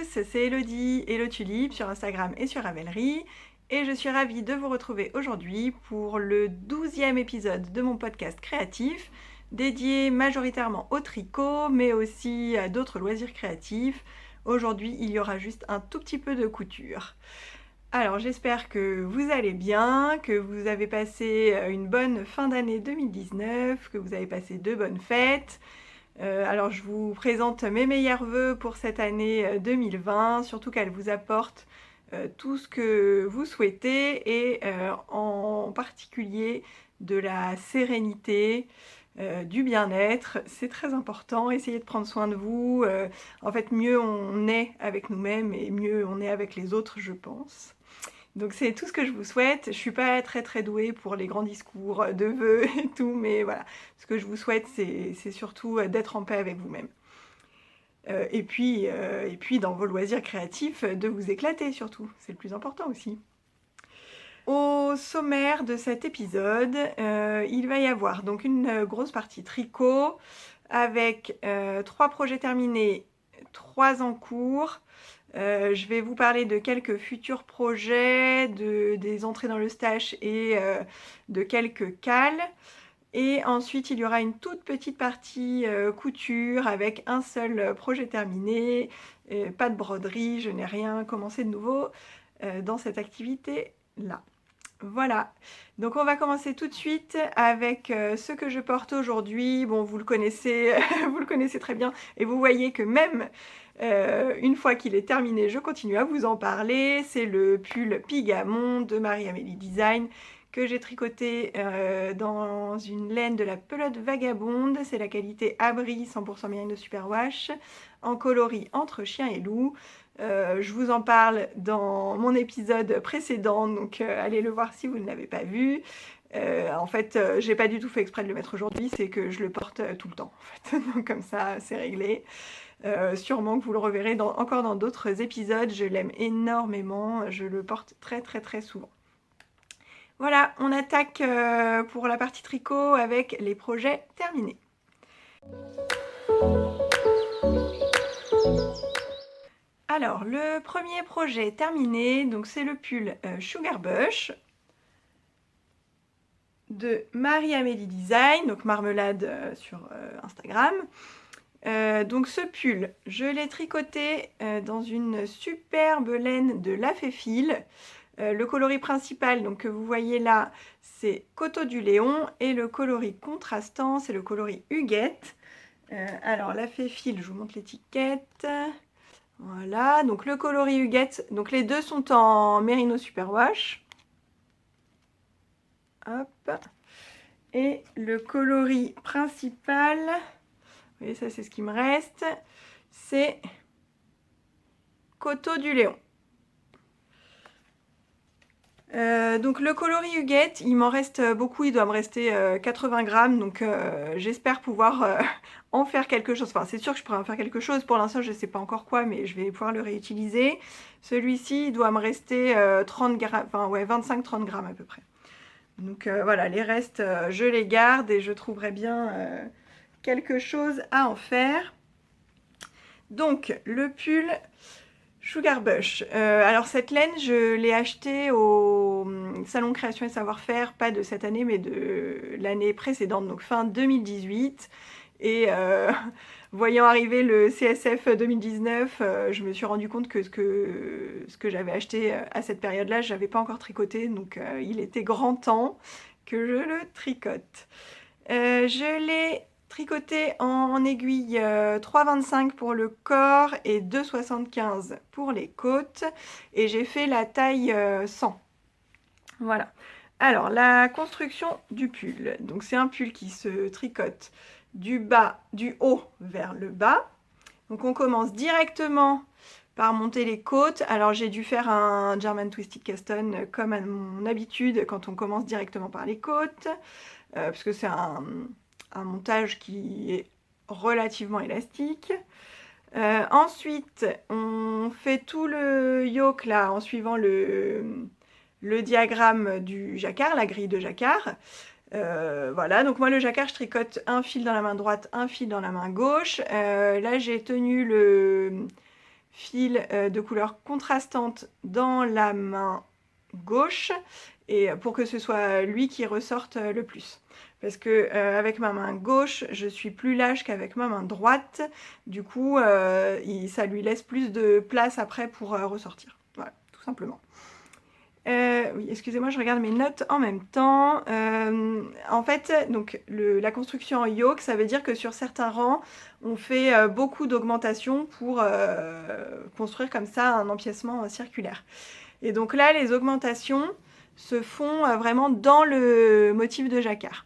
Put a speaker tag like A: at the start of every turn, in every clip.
A: c'est Elodie, Hello Tulipe sur Instagram et sur Ravelry. Et je suis ravie de vous retrouver aujourd'hui pour le 12e épisode de mon podcast créatif, dédié majoritairement au tricot, mais aussi à d'autres loisirs créatifs. Aujourd'hui, il y aura juste un tout petit peu de couture. Alors j'espère que vous allez bien, que vous avez passé une bonne fin d'année 2019, que vous avez passé de bonnes fêtes. Alors je vous présente mes meilleurs vœux pour cette année 2020, surtout qu'elle vous apporte tout ce que vous souhaitez et en particulier de la sérénité, du bien-être. C'est très important, essayez de prendre soin de vous. En fait, mieux on est avec nous-mêmes et mieux on est avec les autres, je pense. Donc c'est tout ce que je vous souhaite. Je suis pas très douée pour les grands discours de vœux et tout, mais voilà. Ce que je vous souhaite, c'est surtout d'être en paix avec vous-même. Et puis dans vos loisirs créatifs, de vous éclater surtout. C'est le plus important aussi. Au sommaire de cet épisode, il va y avoir donc une grosse partie tricot avec 3 projets terminés, 3 en cours. Je vais vous parler de quelques futurs projets, des entrées dans le stash et de quelques cales. Et ensuite, il y aura une toute petite partie couture avec un seul projet terminé, pas de broderie, je n'ai rien commencé de nouveau dans cette activité-là. Voilà, donc on va commencer tout de suite avec ce que je porte aujourd'hui. Bon, vous le connaissez, vous le connaissez très bien et vous voyez que même une fois qu'il est terminé, je continue à vous en parler. C'est le pull Pigamon de Marie-Amélie Design que j'ai tricoté dans une laine de la pelote vagabonde. C'est la qualité Abri 100% Merino Superwash en coloris entre chien et loup. Je vous en parle dans mon épisode précédent, donc allez le voir si vous ne l'avez pas vu. En fait, j'ai pas du tout fait exprès de le mettre aujourd'hui, c'est que je le porte tout le temps, en fait. Donc comme ça, c'est réglé. Sûrement que vous le reverrez encore dans d'autres épisodes. Je l'aime énormément, je le porte très souvent. Voilà, on attaque pour la partie tricot avec les projets terminés. Alors, le premier projet terminé, donc c'est le pull Sugar Bush de Marie-Amélie Design, donc marmelade sur Instagram. Donc ce pull, je l'ai tricoté dans une superbe laine de La Féfile. Le coloris principal donc, que vous voyez là, c'est Coteau du Léon, et le coloris contrastant, c'est le coloris Huguette. Alors La Féfile, je vous montre l'étiquette. Voilà, donc le coloris Huguette, donc les deux sont en Merino Superwash. Hop. Et le coloris principal, vous voyez, ça c'est ce qui me reste, c'est Coteau du Léon. Donc le coloris Huguette, il m'en reste beaucoup, il doit me rester 80 grammes, donc j'espère pouvoir en faire quelque chose. Enfin, c'est sûr que je pourrais en faire quelque chose, pour l'instant je ne sais pas encore quoi, mais je vais pouvoir le réutiliser. Celui-ci, il doit me rester 30 grammes, enfin ouais, 25-30 grammes à peu près. Donc voilà, les restes, je les garde et je trouverai bien quelque chose à en faire. Donc le pull Sugar Bush. Alors cette laine, je l'ai achetée au Salon Création et Savoir-Faire, pas de cette année, mais de l'année précédente, donc fin 2018. Et voyant arriver le CSF 2019, je me suis rendu compte que ce que j'avais acheté à cette période-là, je n'avais pas encore tricoté, donc il était grand temps que je le tricote. Je l'ai tricoté en aiguille 3,25 pour le corps et 2,75 pour les côtes, et j'ai fait la taille 100. Voilà. Alors la construction du pull, donc c'est un pull qui se tricote du haut vers le bas. Donc on commence directement par monter les côtes. Alors j'ai dû faire un German Twisted Caston comme à mon habitude quand on commence directement par les côtes, parce que c'est un montage qui est relativement élastique. Ensuite, on fait tout le yoke là en suivant le diagramme du jacquard, la grille de jacquard. Voilà, donc moi le jacquard, je tricote un fil dans la main droite, un fil dans la main gauche. Là j'ai tenu fil de couleur contrastante dans la main gauche, et pour que ce soit lui qui ressorte le plus. Parce que avec ma main gauche, je suis plus lâche qu'avec ma main droite. Du coup, ça lui laisse plus de place après pour ressortir. Voilà, tout simplement. Oui, excusez-moi, je regarde mes notes en même temps. En fait, donc la construction en yoke, ça veut dire que sur certains rangs, on fait beaucoup d'augmentations pour construire comme ça un empiècement circulaire. Et donc là, les augmentations se font vraiment dans le motif de jacquard.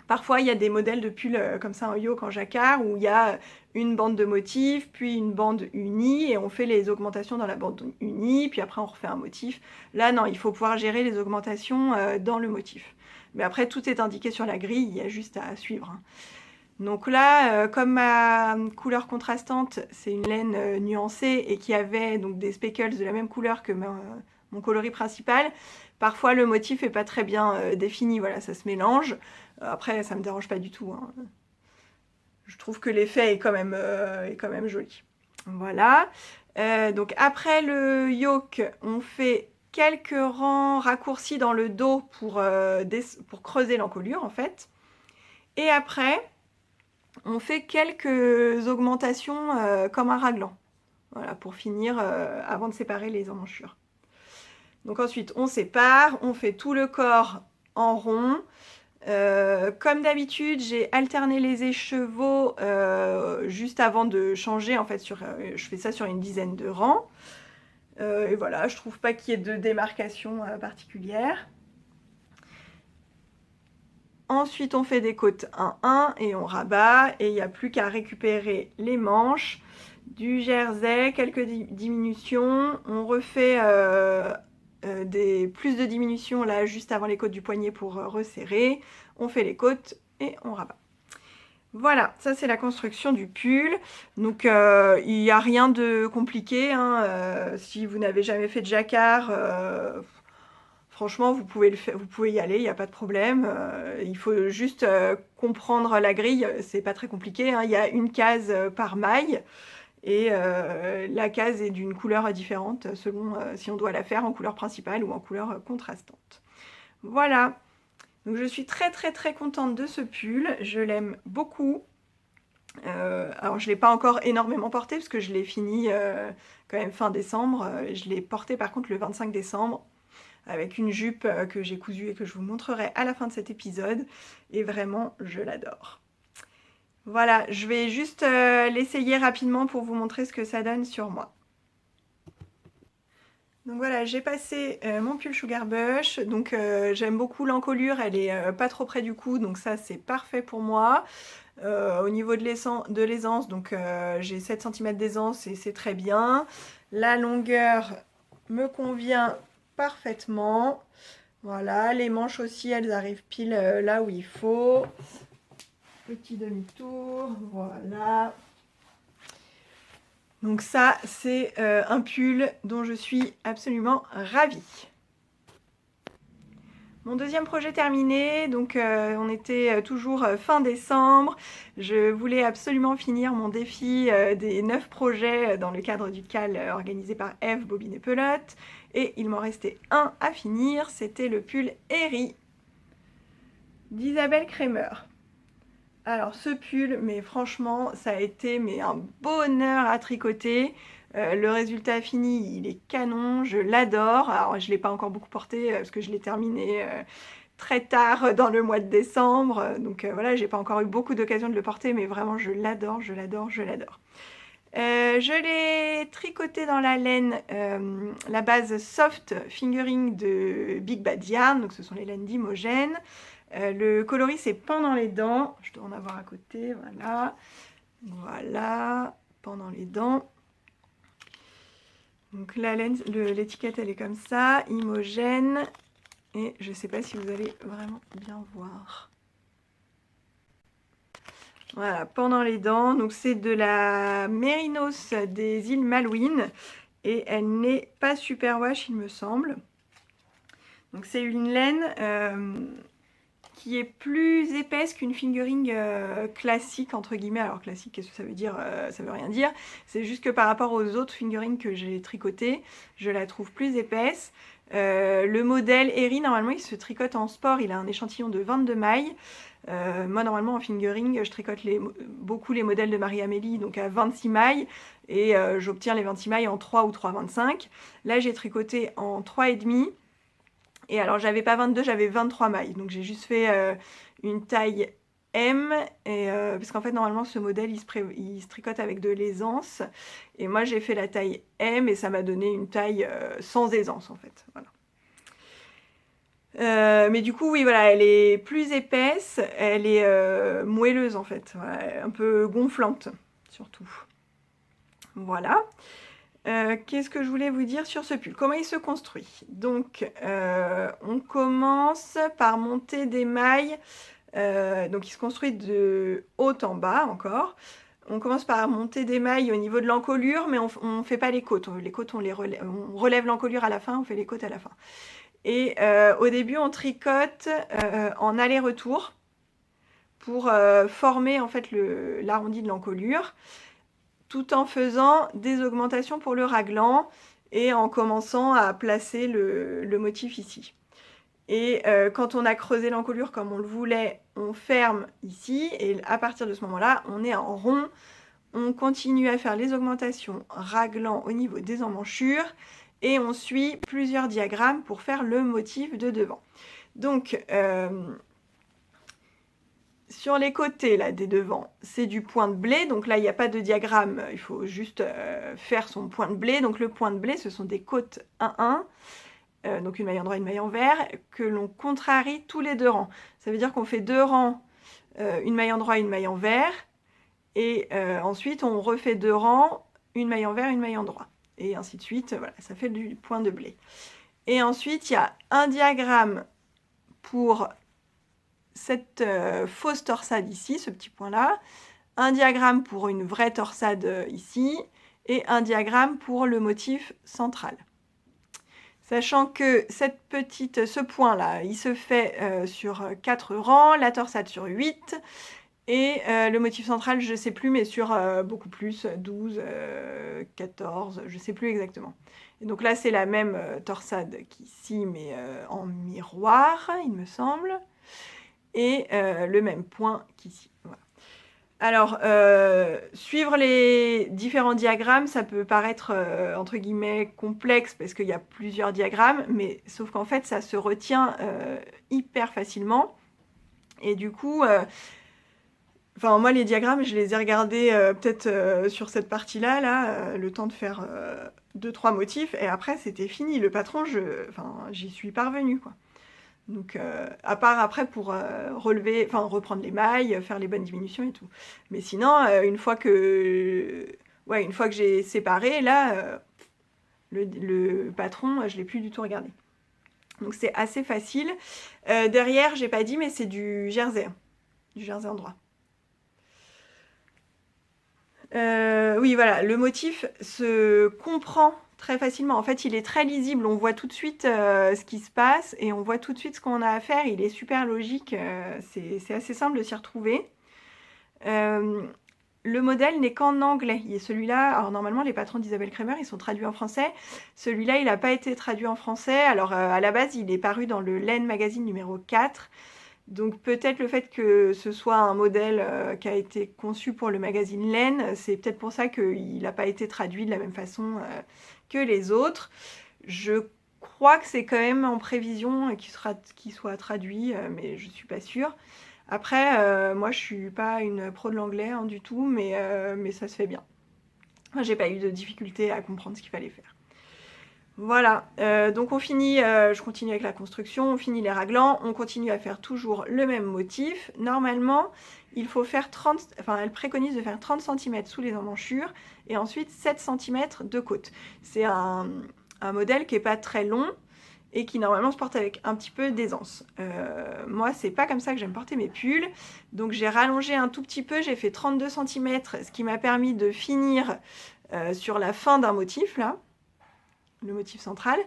A: Parfois, il y a des modèles de pulls comme ça en yoke en jacquard où il y a une bande de motif, puis une bande unie, et on fait les augmentations dans la bande unie, puis après on refait un motif. Là, non, il faut pouvoir gérer les augmentations dans le motif. Mais après, tout est indiqué sur la grille, il y a juste à suivre. Donc là, comme ma couleur contrastante, c'est une laine nuancée et qui avait donc des speckles de la même couleur que mon coloris principal, parfois le motif n'est pas très bien défini, voilà, ça se mélange. Après, ça me dérange pas du tout, hein. Je trouve que l'effet est quand même joli. Voilà. Donc après le yoke, on fait quelques rangs raccourcis dans le dos pour creuser l'encolure en fait. Et après, on fait quelques augmentations comme un raglan. Voilà, pour finir avant de séparer les emmanchures. Donc ensuite, on sépare, on fait tout le corps en rond. Comme d'habitude, j'ai alterné les écheveaux juste avant de changer. En fait, je fais ça sur une dizaine de rangs. Et voilà, je trouve pas qu'il y ait de démarcation particulière. Ensuite, on fait des côtes 1-1 et on rabat. Et il n'y a plus qu'à récupérer les manches, du jersey, quelques diminutions. On refait plus de diminutions là juste avant les côtes du poignet pour resserrer. On fait les côtes et on rabat. Voilà, ça c'est la construction du pull. Donc il n'y a rien de compliqué, hein. Si vous n'avez jamais fait de jacquard, franchement vous pouvez vous pouvez y aller, il n'y a pas de problème. Il faut juste comprendre la grille, c'est pas très compliqué, hein. Il y a une case par maille. Et la case est d'une couleur différente selon si on doit la faire en couleur principale ou en couleur contrastante. Voilà. Donc je suis très très très contente de ce pull. Je l'aime beaucoup. Alors je ne l'ai pas encore énormément porté parce que je l'ai fini quand même fin décembre. Je l'ai porté par contre le 25 décembre avec une jupe que j'ai cousue et que je vous montrerai à la fin de cet épisode. Et vraiment, je l'adore. Voilà, je vais juste l'essayer rapidement pour vous montrer ce que ça donne sur moi. Donc voilà, j'ai passé mon pull Sugar Bush. Donc j'aime beaucoup l'encolure, elle est pas trop près du cou, donc ça c'est parfait pour moi. Au niveau de l'aisance, donc j'ai 7 cm d'aisance et c'est très bien. La longueur me convient parfaitement. Voilà, les manches aussi, elles arrivent pile là où il faut. Petit demi-tour, voilà. Donc ça, c'est un pull dont je suis absolument ravie. Mon deuxième projet terminé, donc on était toujours fin décembre. Je voulais absolument finir mon défi des 9 projets dans le cadre du CAL organisé par Eve, Bobine et Pelote. Et il m'en restait un à finir, c'était le pull Eri d'Isabelle Kremer. Alors ce pull, mais franchement, ça a été un bonheur à tricoter. Le résultat fini, il est canon, je l'adore. Alors je ne l'ai pas encore beaucoup porté parce que je l'ai terminé très tard dans le mois de décembre. Donc voilà, j'ai pas encore eu beaucoup d'occasion de le porter, mais vraiment je l'adore, je l'adore, je l'adore. Je l'ai tricoté dans la laine, la base soft fingering de Big Bad Yarn, donc ce sont les laines d'Imogen. Le coloris c'est pendant les dents, je dois en avoir à côté, voilà. Voilà, pendant les dents. Donc la laine, l'étiquette elle est comme ça, Imogen. Et je ne sais pas si vous allez vraiment bien voir. Voilà, pendant les dents. Donc c'est de la Mérinos des îles Malouines. Et elle n'est pas super wash il me semble. Donc c'est une laine qui est plus épaisse qu'une fingering classique, entre guillemets. Alors classique, qu'est-ce que ça veut dire? Ça veut rien dire. C'est juste que par rapport aux autres fingerings que j'ai tricotées, je la trouve plus épaisse. Le modèle Eri, normalement, il se tricote en sport. Il a un échantillon de 22 mailles. Moi, normalement, en fingering, je tricote beaucoup les modèles de Marie-Amélie, donc à 26 mailles. Et j'obtiens les 26 mailles en 3 ou 3,25. Là, j'ai tricoté en 3,5. Et alors, j'avais pas 22, j'avais 23 mailles. Donc, j'ai juste fait une taille M. Parce qu'en fait, normalement, ce modèle, il se tricote avec de l'aisance. Et moi, j'ai fait la taille M et ça m'a donné une taille sans aisance, en fait. Voilà. Mais du coup, oui, voilà, elle est plus épaisse. Elle est moelleuse, en fait. Voilà, un peu gonflante, surtout. Voilà. Qu'est-ce que je voulais vous dire sur ce pull? Comment il se construit? Donc, on commence par monter des mailles. Donc, il se construit de haut en bas encore. On commence par monter des mailles au niveau de l'encolure, mais on ne fait pas les côtes. Les côtes, on relève l'encolure à la fin, on fait les côtes à la fin. Et au début, on tricote en aller-retour pour former en fait l'arrondi de l'encolure, tout en faisant des augmentations pour le raglan et en commençant à placer le motif ici. Et quand on a creusé l'encolure comme on le voulait, on ferme ici et à partir de ce moment-là, on est en rond. On continue à faire les augmentations raglan au niveau des emmanchures et on suit plusieurs diagrammes pour faire le motif de devant. Donc, sur les côtés là, des devants, c'est du point de blé. Donc là, il n'y a pas de diagramme, il faut juste faire son point de blé. Donc le point de blé, ce sont des côtes 1-1. Donc une maille en droit, une maille en vert, que l'on contrarie tous les 2 rangs. Ça veut dire qu'on fait 2 rangs, une maille en droit, une maille en vert, et ensuite on refait 2 rangs, une maille en vert, une maille en droit, et ainsi de suite. Voilà, ça fait du point de blé. Et ensuite, il y a un diagramme pour cette fausse torsade ici, ce petit point-là, un diagramme pour une vraie torsade ici, et un diagramme pour le motif central. Sachant que ce point-là, il se fait sur 4 rangs, la torsade sur 8, et le motif central, je ne sais plus, mais sur beaucoup plus, 12, 14, je ne sais plus exactement. Et donc là, c'est la même torsade qu'ici, mais en miroir, il me semble, et le même point qu'ici. Voilà. Alors, suivre les différents diagrammes, ça peut paraître, entre guillemets, complexe, parce qu'il y a plusieurs diagrammes, mais sauf qu'en fait, ça se retient hyper facilement. Et du coup, moi, les diagrammes, je les ai regardés peut-être sur cette partie-là, là, le temps de faire 2-3 motifs, et après, c'était fini. Le patron, j'y suis parvenue, quoi. Donc, à part après pour reprendre les mailles, faire les bonnes diminutions et tout. Mais sinon, une fois que j'ai séparé, là, le patron, je l'ai plus du tout regardé. Donc c'est assez facile. Derrière, j'ai pas dit, mais c'est du jersey en droit. Oui, voilà, le motif se comprend très facilement. En fait, il est très lisible. On voit tout de suite ce qui se passe et on voit tout de suite ce qu'on a à faire. Il est super logique. C'est assez simple de s'y retrouver. Le modèle n'est qu'en anglais. Et celui-là, alors normalement, les patrons d'Isabelle Kremer, ils sont traduits en français. Celui-là, il n'a pas été traduit en français. Alors, à la base, il est paru dans le Laine Magazine numéro 4. Donc peut-être le fait que ce soit un modèle qui a été conçu pour le magazine Laine, c'est peut-être pour ça qu'il n'a pas été traduit de la même façon que les autres. Je crois que c'est quand même en prévision qu'il soit traduit, mais je ne suis pas sûre. Après, moi je suis pas une pro de l'anglais du tout, mais ça se fait bien. Moi, j'ai pas eu de difficulté à comprendre ce qu'il fallait faire. Voilà, donc on finit, je continue avec la construction, on finit les raglans, on continue à faire toujours le même motif. Normalement, il faut faire elle préconise de faire 30 cm sous les emmanchures et ensuite 7 cm de côte. C'est un modèle qui n'est pas très long et qui normalement se porte avec un petit peu d'aisance. Moi, c'est pas comme ça que j'aime porter mes pulls, donc j'ai rallongé un tout petit peu, j'ai fait 32 cm, ce qui m'a permis de finir sur la fin d'un motif, là. Le motif central,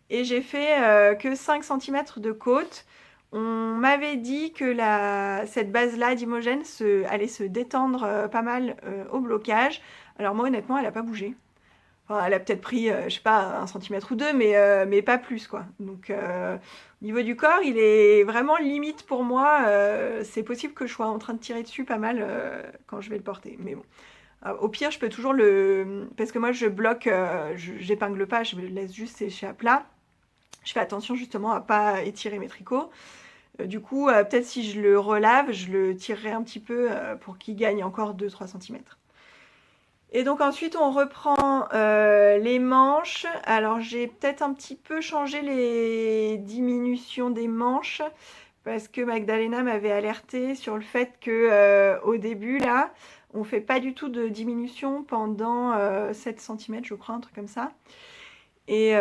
A: et j'ai fait que 5 cm de côte On m'avait dit que cette base-là d'Imogen allait se détendre pas mal au blocage. Alors moi honnêtement, elle n'a pas bougé. Enfin, elle a peut-être pris, je sais pas, 1 centimètre ou deux, mais pas plus, quoi. Donc, au niveau du corps, il est vraiment limite pour moi. C'est possible que je sois en train de tirer dessus pas mal quand je vais le porter. Mais bon. Au pire, je peux toujours Parce que moi, je bloque, j'épingle pas, je me laisse juste sécher à plat. Je fais attention justement à pas étirer mes tricots. Du coup, peut-être si je le relave, je le tirerai un petit peu pour qu'il gagne encore 2-3 centimètres. Et donc ensuite on reprend les manches. Alors j'ai peut-être un petit peu changé les diminutions des manches parce que Magdalena m'avait alerté sur le fait que au début là, on fait pas du tout de diminution pendant 7 cm je crois, un truc comme ça. Et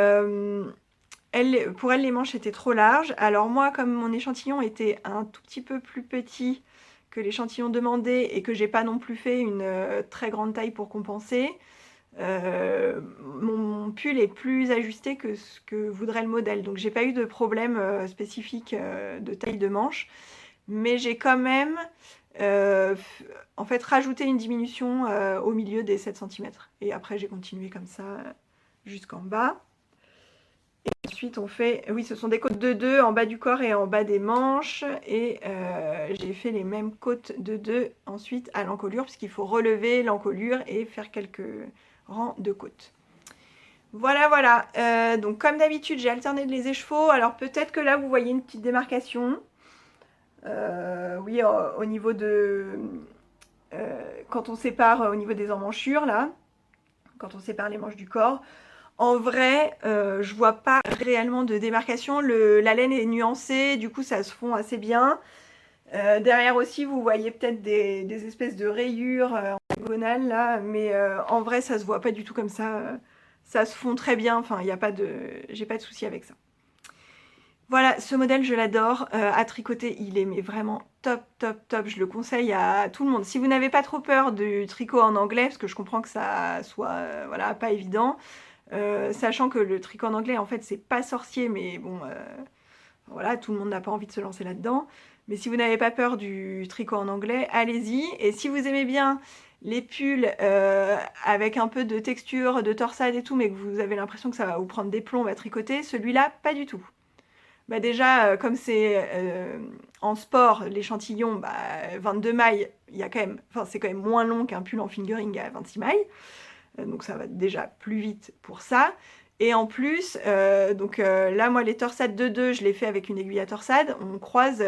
A: pour elle les manches étaient trop larges. Alors moi comme mon échantillon était un tout petit peu plus petit que l'échantillon demandé et que j'ai pas non plus fait une très grande taille pour compenser, mon pull est plus ajusté que ce que voudrait le modèle. Donc j'ai pas eu de problème spécifique de taille de manche, mais j'ai quand même en fait rajouté une diminution au milieu des 7 cm. Et après j'ai continué comme ça jusqu'en bas. Et ensuite on fait, oui ce sont des côtes de 2 en bas du corps et en bas des manches. Et j'ai fait les mêmes côtes de 2 ensuite à l'encolure, puisqu'il faut relever l'encolure et faire quelques rangs de côtes. Voilà, voilà. Donc comme d'habitude j'ai alterné les écheveaux. Alors peut-être que là vous voyez une petite démarcation. Oui, au niveau de... quand on sépare au niveau des emmanchures là, quand on sépare les manches du corps. En vrai, je vois pas réellement de démarcation. La laine est nuancée, du coup ça se fond assez bien. Derrière aussi, vous voyez peut-être des espèces de rayures en diagonale là, mais en vrai ça se voit pas du tout comme ça. Ça se fond très bien, enfin j'ai pas de souci avec ça. Voilà, ce modèle je l'adore. À tricoter, il est mais vraiment top, top, top. Je le conseille à tout le monde. Si vous n'avez pas trop peur du tricot en anglais, parce que je comprends que ça soit voilà, pas évident. Sachant que le tricot en anglais, en fait, c'est pas sorcier, mais bon, voilà, tout le monde n'a pas envie de se lancer là-dedans. Mais si vous n'avez pas peur du tricot en anglais, allez-y. Et si vous aimez bien les pulls avec un peu de texture, de torsade et tout, mais que vous avez l'impression que ça va vous prendre des plombs à tricoter, celui-là, pas du tout. Bah déjà, comme c'est en sport, l'échantillon, 22 mailles, c'est quand même moins long qu'un pull en fingering à 26 mailles. Donc ça va déjà plus vite pour ça. Et en plus, là, moi, les torsades de 2, je les fais avec une aiguille à torsade. On croise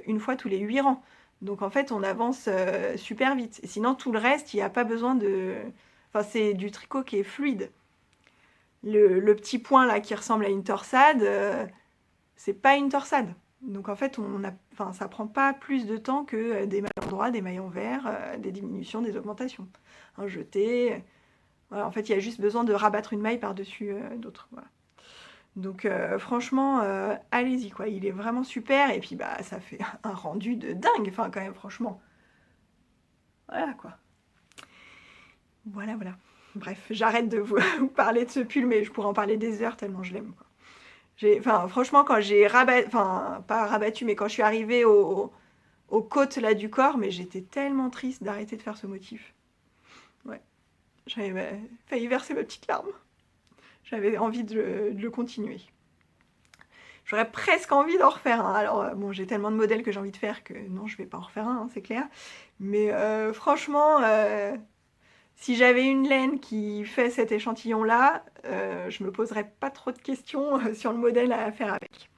A: une fois tous les 8 rangs. Donc en fait, on avance super vite. Et sinon, tout le reste, il n'y a pas besoin de... Enfin, c'est du tricot qui est fluide. Le petit point là qui ressemble à une torsade, c'est pas une torsade. Donc en fait, ça prend pas plus de temps que des mailles endroits, des mailles envers, des diminutions, des augmentations. Un jeté... Voilà, en fait, il y a juste besoin de rabattre une maille par-dessus d'autres. Voilà. Donc franchement, allez-y quoi. Il est vraiment super et puis ça fait un rendu de dingue. Enfin quand même, franchement. Voilà quoi. Voilà, voilà. Bref, j'arrête de vous parler de ce pull, mais je pourrais en parler des heures tellement je l'aime. Enfin, franchement, quand j'ai rabattu, enfin pas rabattu, mais quand je suis arrivée aux côtes là du corps, mais j'étais tellement triste d'arrêter de faire ce motif. Ouais. J'avais failli verser ma petite larme. J'avais envie de le continuer. J'aurais presque envie d'en refaire un. Alors, bon, j'ai tellement de modèles que j'ai envie de faire que non, je vais pas en refaire un, hein, c'est clair. Mais franchement, si j'avais une laine qui fait cet échantillon-là, je me poserais pas trop de questions sur le modèle à faire avec.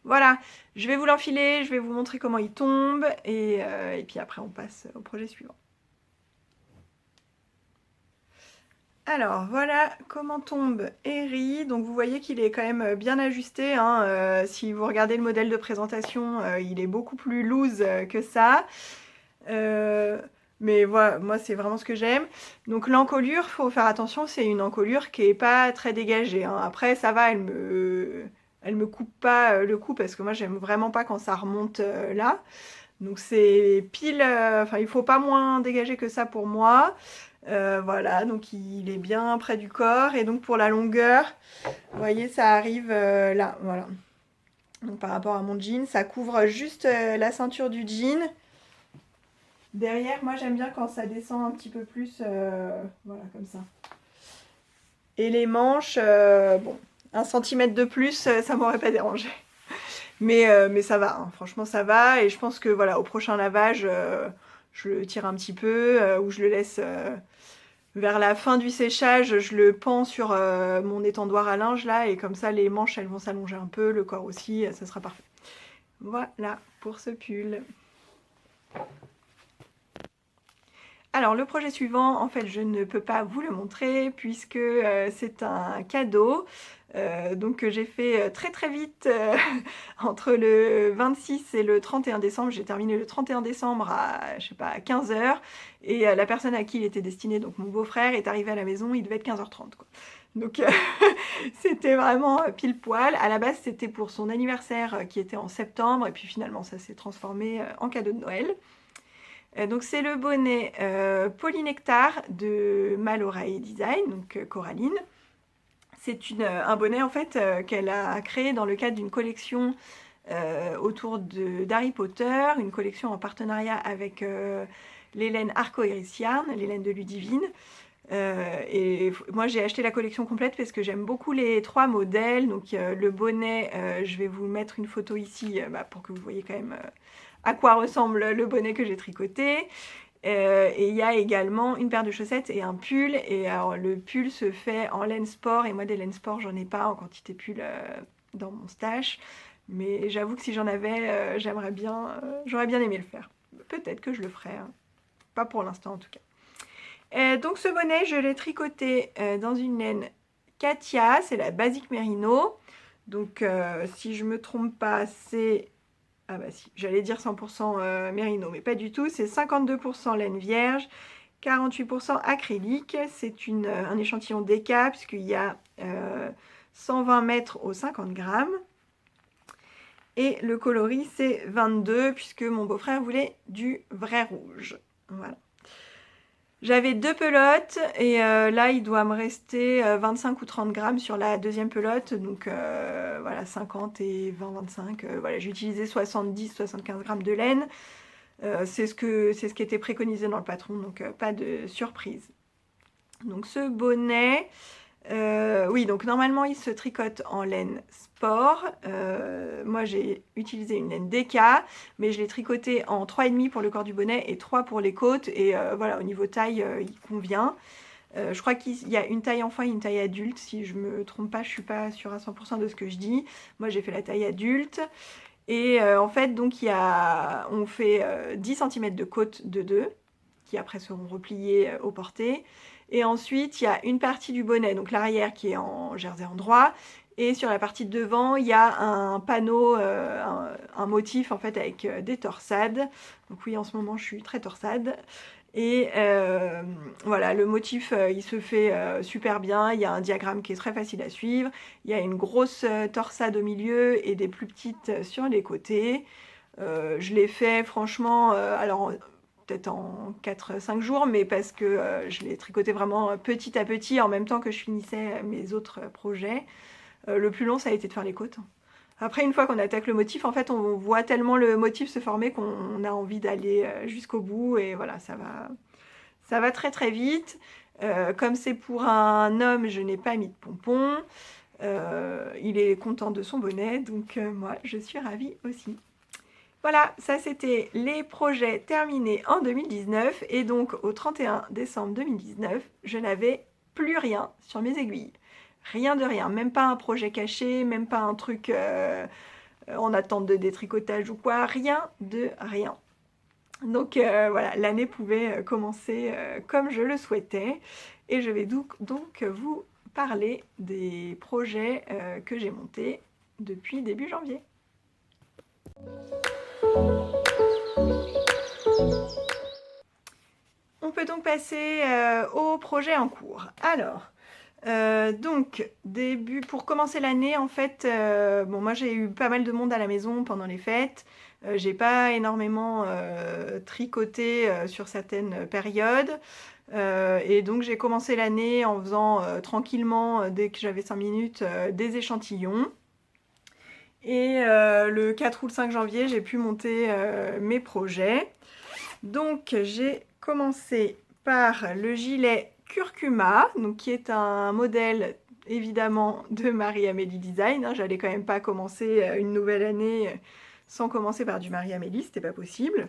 A: Voilà, je vais vous l'enfiler, je vais vous montrer comment il tombe, et puis après on passe au projet suivant. Alors voilà comment tombe Eri. Donc vous voyez qu'il est quand même bien ajusté, hein. Si vous regardez le modèle de présentation, il est beaucoup plus loose que ça. Mais voilà, moi c'est vraiment ce que j'aime. Donc l'encolure, faut faire attention, c'est une encolure qui est pas très dégagée, hein. Après ça va, elle me coupe pas le cou parce que moi j'aime vraiment pas quand ça remonte là. Donc c'est pile, enfin il faut pas moins dégagé que ça pour moi. Voilà, donc il est bien près du corps. Et donc pour la longueur, vous voyez, ça arrive là, voilà. Donc par rapport à mon jean, ça couvre juste la ceinture du jean. Derrière, moi j'aime bien quand ça descend un petit peu plus, voilà comme ça. Et les manches, bon, 1 cm de plus, ça m'aurait pas dérangé. Mais ça va, hein. Franchement ça va. Et je pense que voilà, au prochain lavage, je le tire un petit peu ou je le laisse vers la fin du séchage, je le pends sur mon étendoir à linge là, et comme ça les manches elles vont s'allonger un peu, le corps aussi, ça sera parfait. Voilà pour ce pull. Alors le projet suivant, en fait je ne peux pas vous le montrer puisque c'est un cadeau donc que j'ai fait très très vite entre le 26 et le 31 décembre. J'ai terminé le 31 décembre à, je sais pas, à 15h et la personne à qui il était destiné, donc mon beau-frère, est arrivé à la maison, il devait être 15h30 quoi. Donc c'était vraiment pile poil. À la base c'était pour son anniversaire qui était en septembre et puis finalement ça s'est transformé en cadeau de Noël. Donc c'est le bonnet Polynectar de Maloreille Design, donc Coraline. C'est un bonnet en fait qu'elle a créé dans le cadre d'une collection autour d'Harry Potter, une collection en partenariat avec les laines Arcoiris Yarn, les laines de Ludivine. Et moi j'ai acheté la collection complète parce que j'aime beaucoup les 3 modèles. Donc le bonnet, je vais vous mettre une photo ici pour que vous voyez quand même à quoi ressemble le bonnet que j'ai tricoté. Et il y a également une paire de chaussettes et un pull. Et alors le pull se fait en laine sport, et moi des laines sport j'en ai pas en quantité pull dans mon stash. Mais j'avoue que si j'en avais, j'aimerais bien, j'aurais bien aimé le faire. Peut-être que je le ferai, hein. Pas pour l'instant en tout cas. Donc ce bonnet je l'ai tricoté dans une laine Katia, c'est la Basic Merino. Donc si je me trompe pas, c'est... Ah bah si, j'allais dire 100% mérino, mais pas du tout. C'est 52% laine vierge, 48% acrylique. C'est un échantillon DK puisqu'il y a 120 mètres au 50 grammes. Et le coloris c'est 22 puisque mon beau-frère voulait du vrai rouge. Voilà. J'avais 2 pelotes et là il doit me rester 25 ou 30 grammes sur la deuxième pelote, donc voilà, 50 et 20-25, voilà, j'ai utilisé 70-75 grammes de laine, c'est ce qui était préconisé dans le patron, donc pas de surprise. Donc ce bonnet, oui, donc normalement il se tricote en laine sport. Moi j'ai utilisé une laine DK, mais je l'ai tricoté en 3,5 pour le corps du bonnet et 3 pour les côtes. Et voilà, au niveau taille, il convient. Je crois qu'il y a une taille enfant et une taille adulte. Si je me trompe pas, je suis pas sûre à 100% de ce que je dis. Moi j'ai fait la taille adulte. Et en fait, donc on fait 10 cm de côte de 2, qui après seront repliés au porté. Et ensuite, il y a une partie du bonnet, donc l'arrière qui est en jersey en droit. Et sur la partie de devant, il y a un panneau, un motif en fait avec des torsades. Donc oui, en ce moment, je suis très torsade. Et voilà, le motif, il se fait super bien. Il y a un diagramme qui est très facile à suivre. Il y a une grosse torsade au milieu et des plus petites sur les côtés. Je l'ai fait franchement, alors peut-être en 4-5 jours, mais parce que je l'ai tricoté vraiment petit à petit en même temps que je finissais mes autres projets. Le plus long, ça a été de faire les côtes. Après, une fois qu'on attaque le motif, en fait, on voit tellement le motif se former qu'on a envie d'aller jusqu'au bout, et voilà, ça va très très vite. Comme c'est pour un homme, je n'ai pas mis de pompons. Il est content de son bonnet, donc moi, je suis ravie aussi. Voilà, ça c'était les projets terminés en 2019, et donc au 31 décembre 2019, je n'avais plus rien sur mes aiguilles. Rien de rien, même pas un projet caché, même pas un truc en attente de détricotage ou quoi, rien de rien. Donc voilà, l'année pouvait commencer comme je le souhaitais, et je vais donc vous parler des projets que j'ai montés depuis début janvier. On peut donc passer au projet en cours. Alors, donc, pour commencer l'année, en fait, bon, moi j'ai eu pas mal de monde à la maison pendant les fêtes. J'ai pas énormément tricoté sur certaines périodes. Et donc j'ai commencé l'année en faisant tranquillement, dès que j'avais 5 minutes, des échantillons. Et le 4 ou le 5 janvier, j'ai pu monter mes projets. Donc j'ai commencé par le gilet curcuma, donc qui est un modèle évidemment de Marie-Amélie Design. Hein. J'allais quand même pas commencer une nouvelle année sans commencer par du Marie-Amélie, c'était pas possible.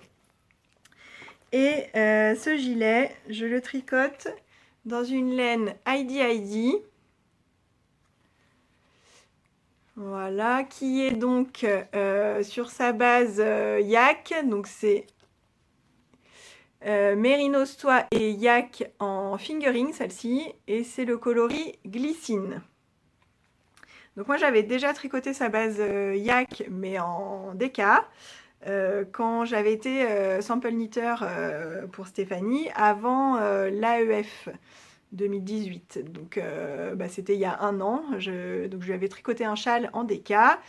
A: Et ce gilet, je le tricote dans une laine Heidi Heidi. Voilà, qui est donc sur sa base yak, donc c'est Mérinos Soie et yak en fingering celle-ci, et c'est le coloris glycine. Donc moi j'avais déjà tricoté sa base yak mais en déca quand j'avais été sample knitter pour Stéphanie avant l'AEF 2018. Donc c'était il y a un an. Donc je lui avais tricoté un châle en déca.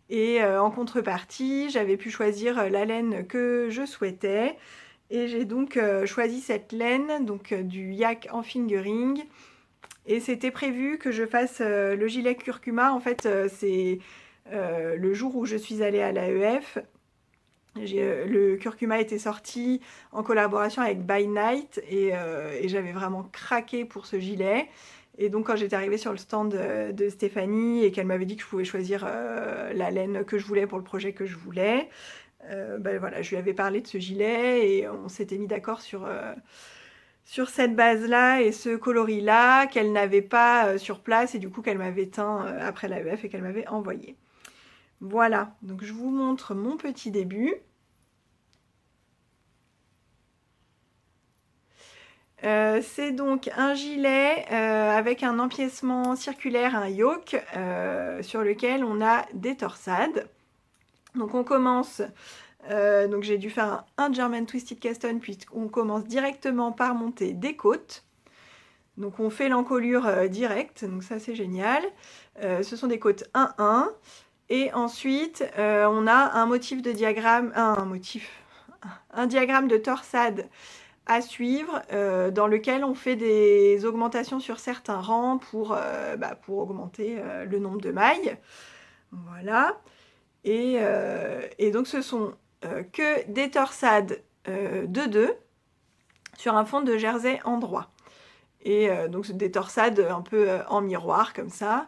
A: Et en contrepartie, j'avais pu choisir la laine que je souhaitais. Et j'ai donc choisi cette laine, donc du yak en fingering. Et c'était prévu que je fasse le gilet curcuma. En fait, c'est le jour où je suis allée à l'AEF. Le curcuma était sorti en collaboration avec By Night et j'avais vraiment craqué pour ce gilet. Et donc quand j'étais arrivée sur le stand de Stéphanie et qu'elle m'avait dit que je pouvais choisir la laine que je voulais pour le projet que je voulais, voilà, je lui avais parlé de ce gilet et on s'était mis d'accord sur cette base-là et ce coloris-là qu'elle n'avait pas sur place et du coup qu'elle m'avait teint après l'AEF et qu'elle m'avait envoyé. Voilà, donc je vous montre mon petit début. C'est donc un gilet avec un empiècement circulaire, un yoke, sur lequel on a des torsades. Donc on commence, donc j'ai dû faire un German Twisted Caston, puisqu'on commence directement par monter des côtes. Donc on fait l'encolure directe, donc ça c'est génial. Ce sont des côtes 1-1. Et ensuite, on a un motif de diagramme, un diagramme de torsade à suivre dans lequel on fait des augmentations sur certains rangs pour augmenter le nombre de mailles. Voilà. Et donc ce sont que des torsades de 2 sur un fond de jersey en droit. Et donc c'est des torsades un peu en miroir comme ça.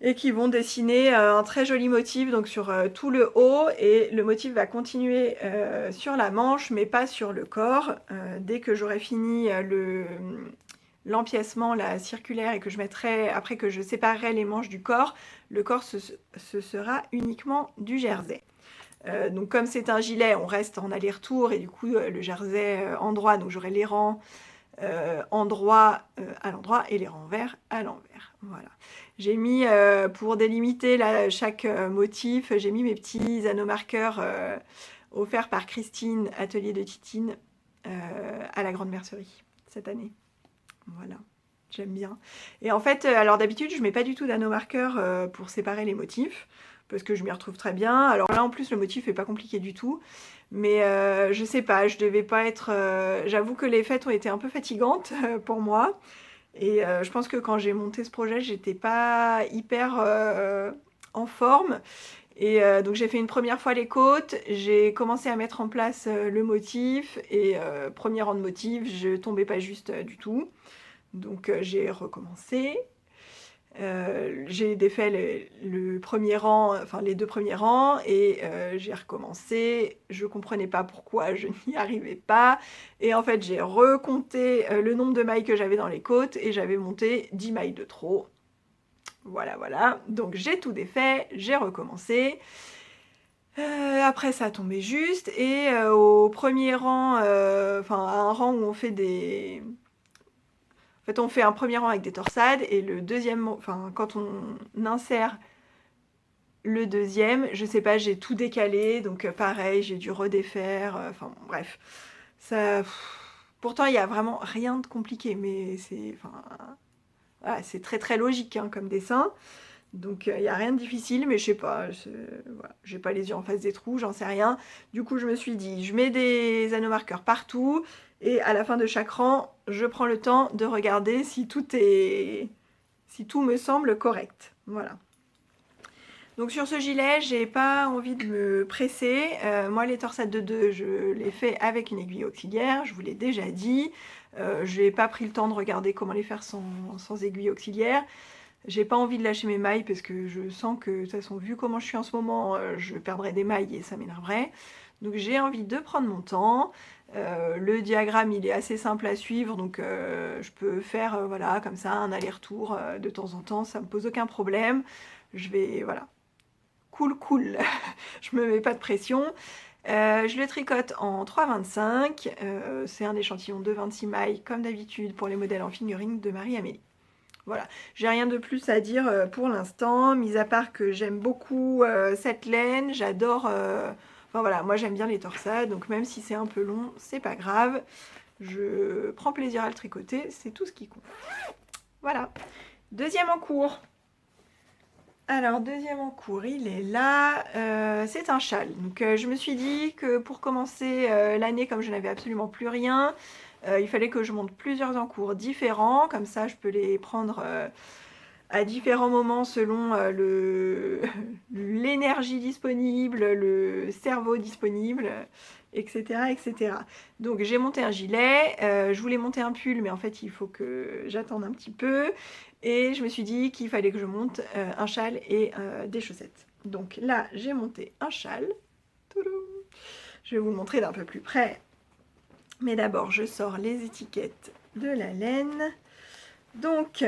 A: Et qui vont dessiner un très joli motif donc sur tout le haut, et le motif va continuer sur la manche mais pas sur le corps. Dès que j'aurai fini l'empiècement circulaire et que je mettrai, après que je séparerai les manches du corps, le corps ce sera uniquement du jersey. Donc comme c'est un gilet, on reste en aller-retour et du coup le jersey en droit, donc j'aurai les rangs en droit à l'endroit et les renvers à l'envers. Voilà. J'ai mis, pour délimiter chaque motif, j'ai mis mes petits anneaux marqueurs offerts par Christine, Atelier de Titine, à la Grande Mercerie cette année. Voilà, j'aime bien. Et en fait, alors d'habitude, je mets pas du tout d'anneaux marqueurs pour séparer les motifs, parce que je m'y retrouve très bien. Alors là, en plus, le motif est pas compliqué du tout. Mais je sais pas, je devais pas être... J'avoue que les fêtes ont été un peu fatigantes pour moi. Et je pense que quand j'ai monté ce projet, j'étais pas hyper en forme. Et donc j'ai fait une première fois les côtes, j'ai commencé à mettre en place le motif. Et premier rang de motif, je tombais pas juste du tout. Donc j'ai recommencé. J'ai défait le premier rang, enfin les 2 premiers rangs, et j'ai recommencé. Je comprenais pas pourquoi je n'y arrivais pas, et en fait j'ai recompté le nombre de mailles que j'avais dans les côtes et j'avais monté 10 mailles de trop. Voilà, donc j'ai tout défait, j'ai recommencé. Après ça a tombé juste, et au premier rang, enfin à un rang où on fait des... En fait, on fait un premier rang avec des torsades, et le deuxième, enfin, quand on insère le deuxième, je sais pas, j'ai tout décalé, donc pareil, j'ai dû redéfaire, enfin, bref. Ça... Pourtant, il y a vraiment rien de compliqué, mais c'est... Enfin, voilà, c'est très très logique hein, comme dessin. Donc, il n'y a rien de difficile, mais je sais pas, voilà, j'ai pas les yeux en face des trous, j'en sais rien. Du coup, je me suis dit, je mets des anneaux marqueurs partout, et à la fin de chaque rang, je prends le temps de regarder si tout me semble correct. Voilà. Donc sur ce gilet, j'ai pas envie de me presser. Moi les torsades de 2, je les fais avec une aiguille auxiliaire, je vous l'ai déjà dit. J'ai pas pris le temps de regarder comment les faire sans aiguille auxiliaire. J'ai pas envie de lâcher mes mailles parce que je sens que de toute façon, vu comment je suis en ce moment, je perdrai des mailles et ça m'énerverait. Donc j'ai envie de prendre mon temps. Le diagramme il est assez simple à suivre, donc je peux faire voilà, comme ça un aller-retour de temps en temps, ça me pose aucun problème. Je vais, voilà, cool, je me mets pas de pression. Je le tricote en 3,25. C'est un échantillon de 26 mailles, comme d'habitude pour les modèles en fingering de Marie-Amélie. Voilà, j'ai rien de plus à dire pour l'instant, mis à part que j'aime beaucoup cette laine, j'adore... Enfin voilà, moi j'aime bien les torsades, donc même si c'est un peu long, c'est pas grave. Je prends plaisir à le tricoter, c'est tout ce qui compte. Voilà, deuxième en cours. Alors, deuxième en cours, il est là, c'est un châle. Donc je me suis dit que pour commencer l'année, comme je n'avais absolument plus rien, il fallait que je monte plusieurs encours différents, comme ça je peux les prendre à différents moments selon l'énergie disponible, le cerveau disponible, etc. etc. Donc j'ai monté un gilet, je voulais monter un pull, mais en fait il faut que j'attende un petit peu. Et je me suis dit qu'il fallait que je monte un châle et des chaussettes. Donc là, j'ai monté un châle. Toudoum. Je vais vous le montrer d'un peu plus près. Mais d'abord, je sors les étiquettes de la laine. Donc,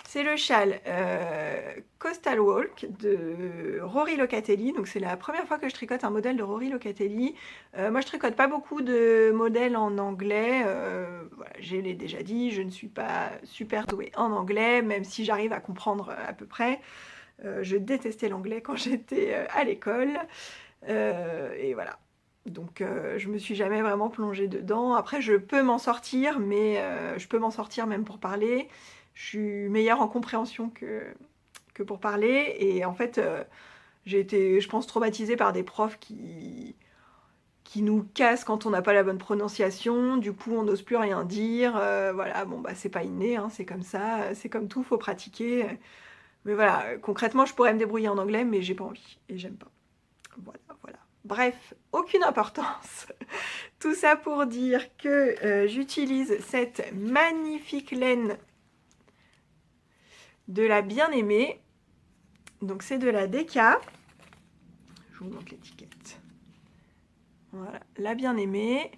A: c'est le châle Coastal Walk de Rory Locatelli. Donc c'est la première fois que je tricote un modèle de Rory Locatelli. Moi je tricote pas beaucoup de modèles en anglais. Voilà, je l'ai déjà dit, je ne suis pas super douée en anglais, même si j'arrive à comprendre à peu près. Je détestais l'anglais quand j'étais à l'école. Et voilà. Donc je me suis jamais vraiment plongée dedans. Après je peux m'en sortir, mais je peux m'en sortir même pour parler. Je suis meilleure en compréhension que pour parler. Et en fait, j'ai été, je pense, traumatisée par des profs qui nous cassent quand on n'a pas la bonne prononciation. Du coup, on n'ose plus rien dire. Voilà, bon, bah, c'est pas inné, hein, c'est comme ça. C'est comme tout, faut pratiquer. Mais voilà, concrètement, je pourrais me débrouiller en anglais, mais j'ai pas envie et j'aime pas. Voilà, voilà. Bref, aucune importance. Tout ça pour dire que j'utilise cette magnifique laine de la bien-aimée. Donc c'est de la Deka. Je vous montre l'étiquette. Voilà, la bien-aimée.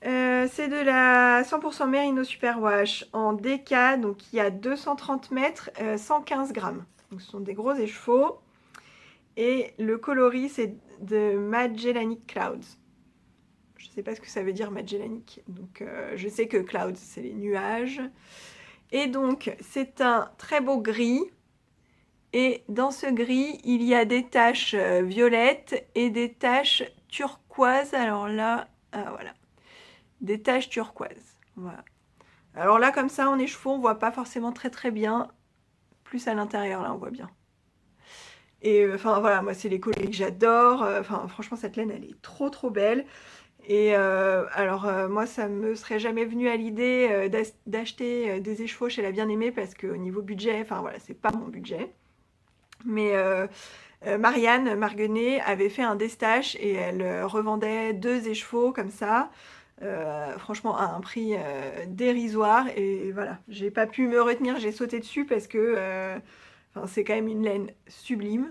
A: C'est de la 100% Merino Superwash en Deka. Donc il y a 230 mètres, 115 grammes. Donc ce sont des gros écheveaux. Et le coloris c'est de Magellanic Clouds. Je ne sais pas ce que ça veut dire Magellanic. Donc je sais que Clouds c'est les nuages. Et donc c'est un très beau gris. Et dans ce gris, il y a des taches violettes et des taches turquoises. Alors là, ah, voilà, des taches turquoises. Voilà. Alors là, comme ça, en écheveau, on voit pas forcément très bien. Plus à l'intérieur, là, on voit bien. Et enfin, voilà, moi, c'est les coloris que j'adore. Enfin, franchement, cette laine, elle est trop belle. Et alors, moi, ça me serait jamais venu à l'idée d'acheter des écheveaux chez la bien-aimée parce qu'au niveau budget, enfin, voilà, c'est pas mon budget. Mais Marianne Marguenet avait fait un destache et elle revendait 2 écheveaux comme ça, franchement à un prix dérisoire. Et voilà, j'ai pas pu me retenir, j'ai sauté dessus parce que c'est quand même une laine sublime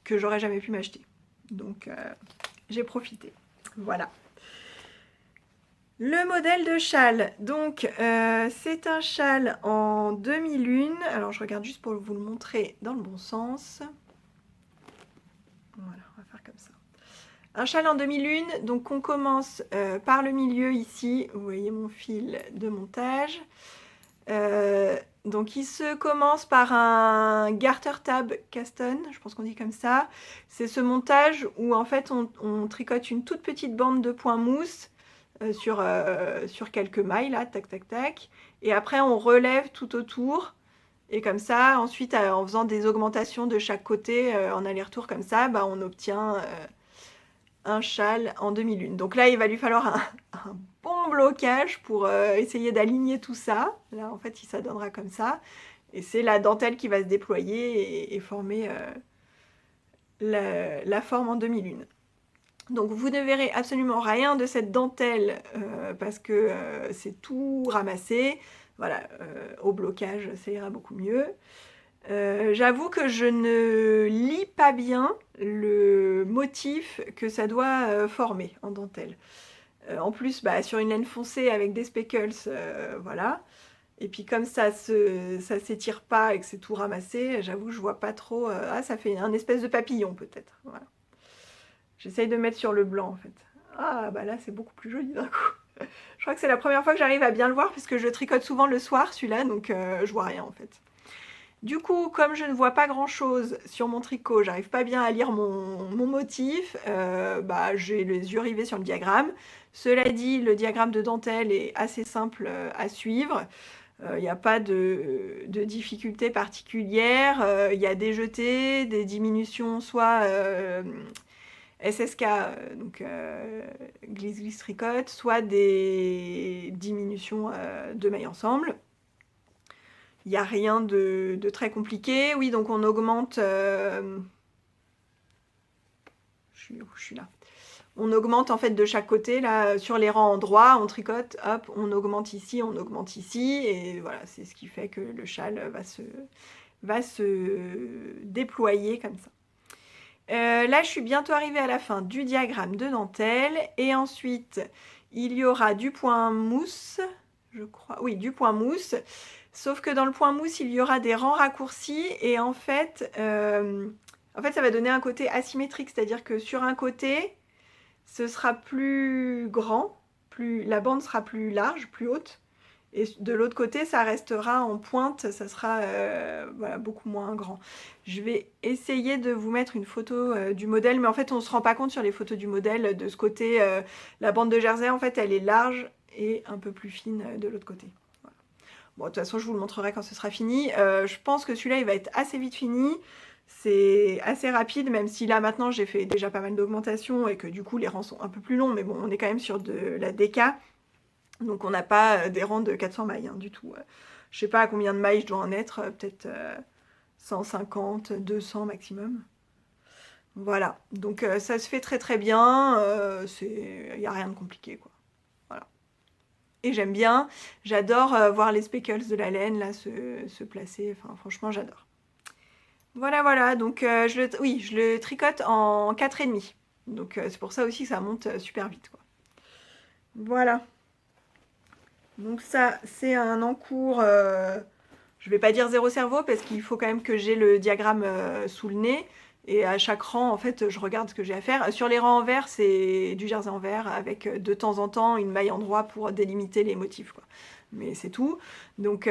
A: que j'aurais jamais pu m'acheter. Donc j'ai profité. Voilà. Le modèle de châle, donc c'est un châle en demi-lune. Alors je regarde juste pour vous le montrer dans le bon sens. Voilà, on va faire comme ça. Un châle en demi-lune, donc on commence par le milieu ici. Vous voyez mon fil de montage. Donc il se commence par un garter tab Caston, je pense qu'on dit comme ça. C'est ce montage où en fait on tricote une toute petite bande de point mousse sur quelques mailles là, tac tac tac. Et après on relève tout autour. Et comme ça, ensuite, en faisant des augmentations de chaque côté, en aller-retour comme ça, bah, on obtient un châle en demi-lune. Donc là, il va lui falloir un bon blocage pour essayer d'aligner tout ça. Là, en fait, ça donnera comme ça. Et c'est la dentelle qui va se déployer et former la forme en demi-lune. Donc vous ne verrez absolument rien de cette dentelle parce que c'est tout ramassé. Voilà, au blocage, ça ira beaucoup mieux. J'avoue que je ne lis pas bien le motif que ça doit former en dentelle. En plus, sur une laine foncée avec des speckles, voilà. Et puis comme ça s'étire pas et que c'est tout ramassé, j'avoue que je vois pas trop. Ah, ça fait un espèce de papillon peut-être. Voilà. J'essaye de mettre sur le blanc en fait. Ah bah là c'est beaucoup plus joli d'un coup. Je crois que c'est la première fois que j'arrive à bien le voir puisque je tricote souvent le soir celui-là, donc je vois rien en fait. Du coup, comme je ne vois pas grand chose sur mon tricot, j'arrive pas bien à lire mon motif, j'ai les yeux rivés sur le diagramme. Cela dit, le diagramme de dentelle est assez simple à suivre. Il n'y a pas de difficulté particulière. Il y a des jetés, des diminutions, soit SSK, donc glisse-glisse tricote, soit des diminutions de mailles ensemble. Il n'y a rien de très compliqué. Oui, donc on augmente... je suis là. On augmente en fait de chaque côté, là, sur les rangs en droit, on tricote, hop, on augmente ici, et voilà, c'est ce qui fait que le châle va se déployer comme ça. Là, je suis bientôt arrivée à la fin du diagramme de dentelle, et ensuite, il y aura du point mousse, je crois, oui, du point mousse, sauf que dans le point mousse, il y aura des rangs raccourcis, et en fait, ça va donner un côté asymétrique, c'est-à-dire que sur un côté, ce sera plus grand, la bande sera plus large, plus haute, et de l'autre côté, ça restera en pointe, ça sera beaucoup moins grand. Je vais essayer de vous mettre une photo du modèle, mais en fait, on ne se rend pas compte sur les photos du modèle. De ce côté, la bande de jersey, en fait, elle est large et un peu plus fine de l'autre côté. Voilà. Bon, de toute façon, je vous le montrerai quand ce sera fini. Je pense que celui-là, il va être assez vite fini. C'est assez rapide, même si là, maintenant, j'ai fait déjà pas mal d'augmentations et que du coup, les rangs sont un peu plus longs, mais bon, on est quand même sur de la DK. Donc on n'a pas des rangs de 400 mailles du tout. Je sais pas à combien de mailles je dois en être, peut-être 150, 200 maximum. Voilà, donc ça se fait très très bien, il n'y a rien de compliqué quoi. Voilà. Et j'aime bien, j'adore voir les speckles de la laine là se placer, enfin franchement j'adore. Voilà, voilà, donc je le tricote en 4,5. Donc c'est pour ça aussi que ça monte super vite quoi. Voilà. Donc ça, c'est un encours, je vais pas dire zéro cerveau, parce qu'il faut quand même que j'ai le diagramme sous le nez. Et à chaque rang, en fait, je regarde ce que j'ai à faire. Sur les rangs en vert, c'est du jersey en vert, avec de temps en temps une maille en droit pour délimiter les motifs, quoi. Mais c'est tout. Donc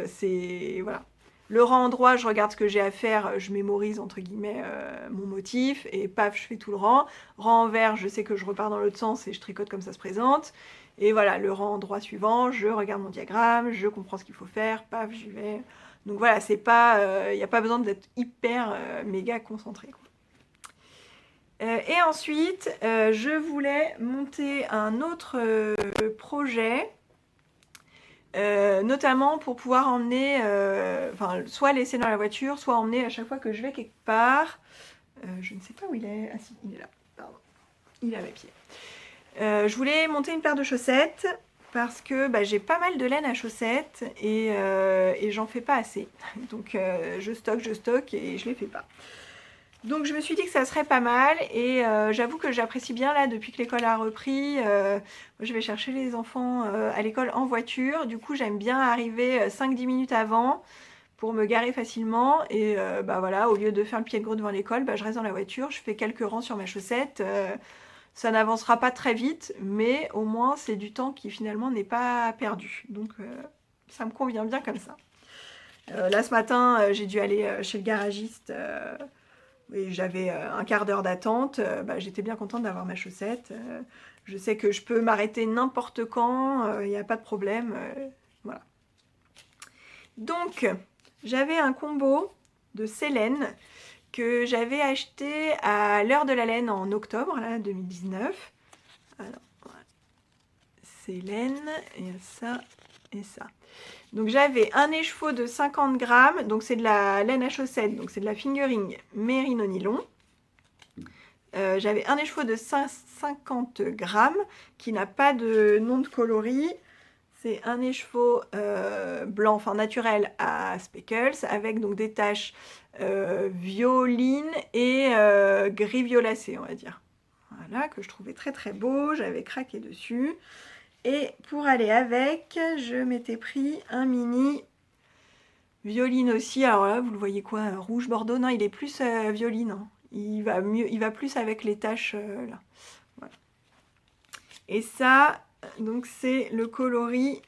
A: c'est... Voilà. Le rang en droit, je regarde ce que j'ai à faire, je mémorise entre guillemets mon motif, et paf, je fais tout le rang. Rang en vert, je sais que je repars dans l'autre sens et je tricote comme ça se présente. Et voilà, le rang en droit suivant, je regarde mon diagramme, je comprends ce qu'il faut faire, paf, j'y vais. Donc voilà, c'est pas, y a pas besoin d'être hyper méga concentré, quoi. Et ensuite, je voulais monter un autre projet, notamment pour pouvoir emmener, soit laisser dans la voiture, soit emmener à chaque fois que je vais quelque part. Je ne sais pas où il est. Ah si, il est là. Pardon. Il est à mes pieds. Je voulais monter une paire de chaussettes parce que j'ai pas mal de laine à chaussettes et j'en fais pas assez. Donc je stocke et je les fais pas. Donc je me suis dit que ça serait pas mal et j'avoue que j'apprécie bien là depuis que l'école a repris. Je vais chercher les enfants à l'école en voiture. Du coup j'aime bien arriver 5-10 minutes avant pour me garer facilement et voilà, au lieu de faire le pied de gros devant l'école, je reste dans la voiture, je fais quelques rangs sur ma chaussette. Ça n'avancera pas très vite, mais au moins c'est du temps qui finalement n'est pas perdu. Donc ça me convient bien comme ça. Là ce matin, j'ai dû aller chez le garagiste et j'avais un quart d'heure d'attente. J'étais bien contente d'avoir ma chaussette. Je sais que je peux m'arrêter n'importe quand, il n'y a pas de problème. Voilà. Donc j'avais un combo de Célène que j'avais acheté à l'heure de la laine en octobre là, 2019. Alors, voilà. Célène, et ça, et ça. Donc j'avais un écheveau de 50 grammes, donc c'est de la laine à chaussettes, donc c'est de la fingering mérino nylon. J'avais un écheveau de 50 grammes qui n'a pas de nom de coloris. C'est un écheveau blanc, enfin naturel à speckles, avec donc des taches violines et gris violacé, on va dire. Voilà, que je trouvais très très beau, j'avais craqué dessus. Et pour aller avec, je m'étais pris un mini violine aussi. Alors là, vous le voyez quoi, rouge bordeaux? Non, il est plus violine, hein. Il va mieux, il va plus avec les taches là. Voilà. Et ça, donc c'est le coloris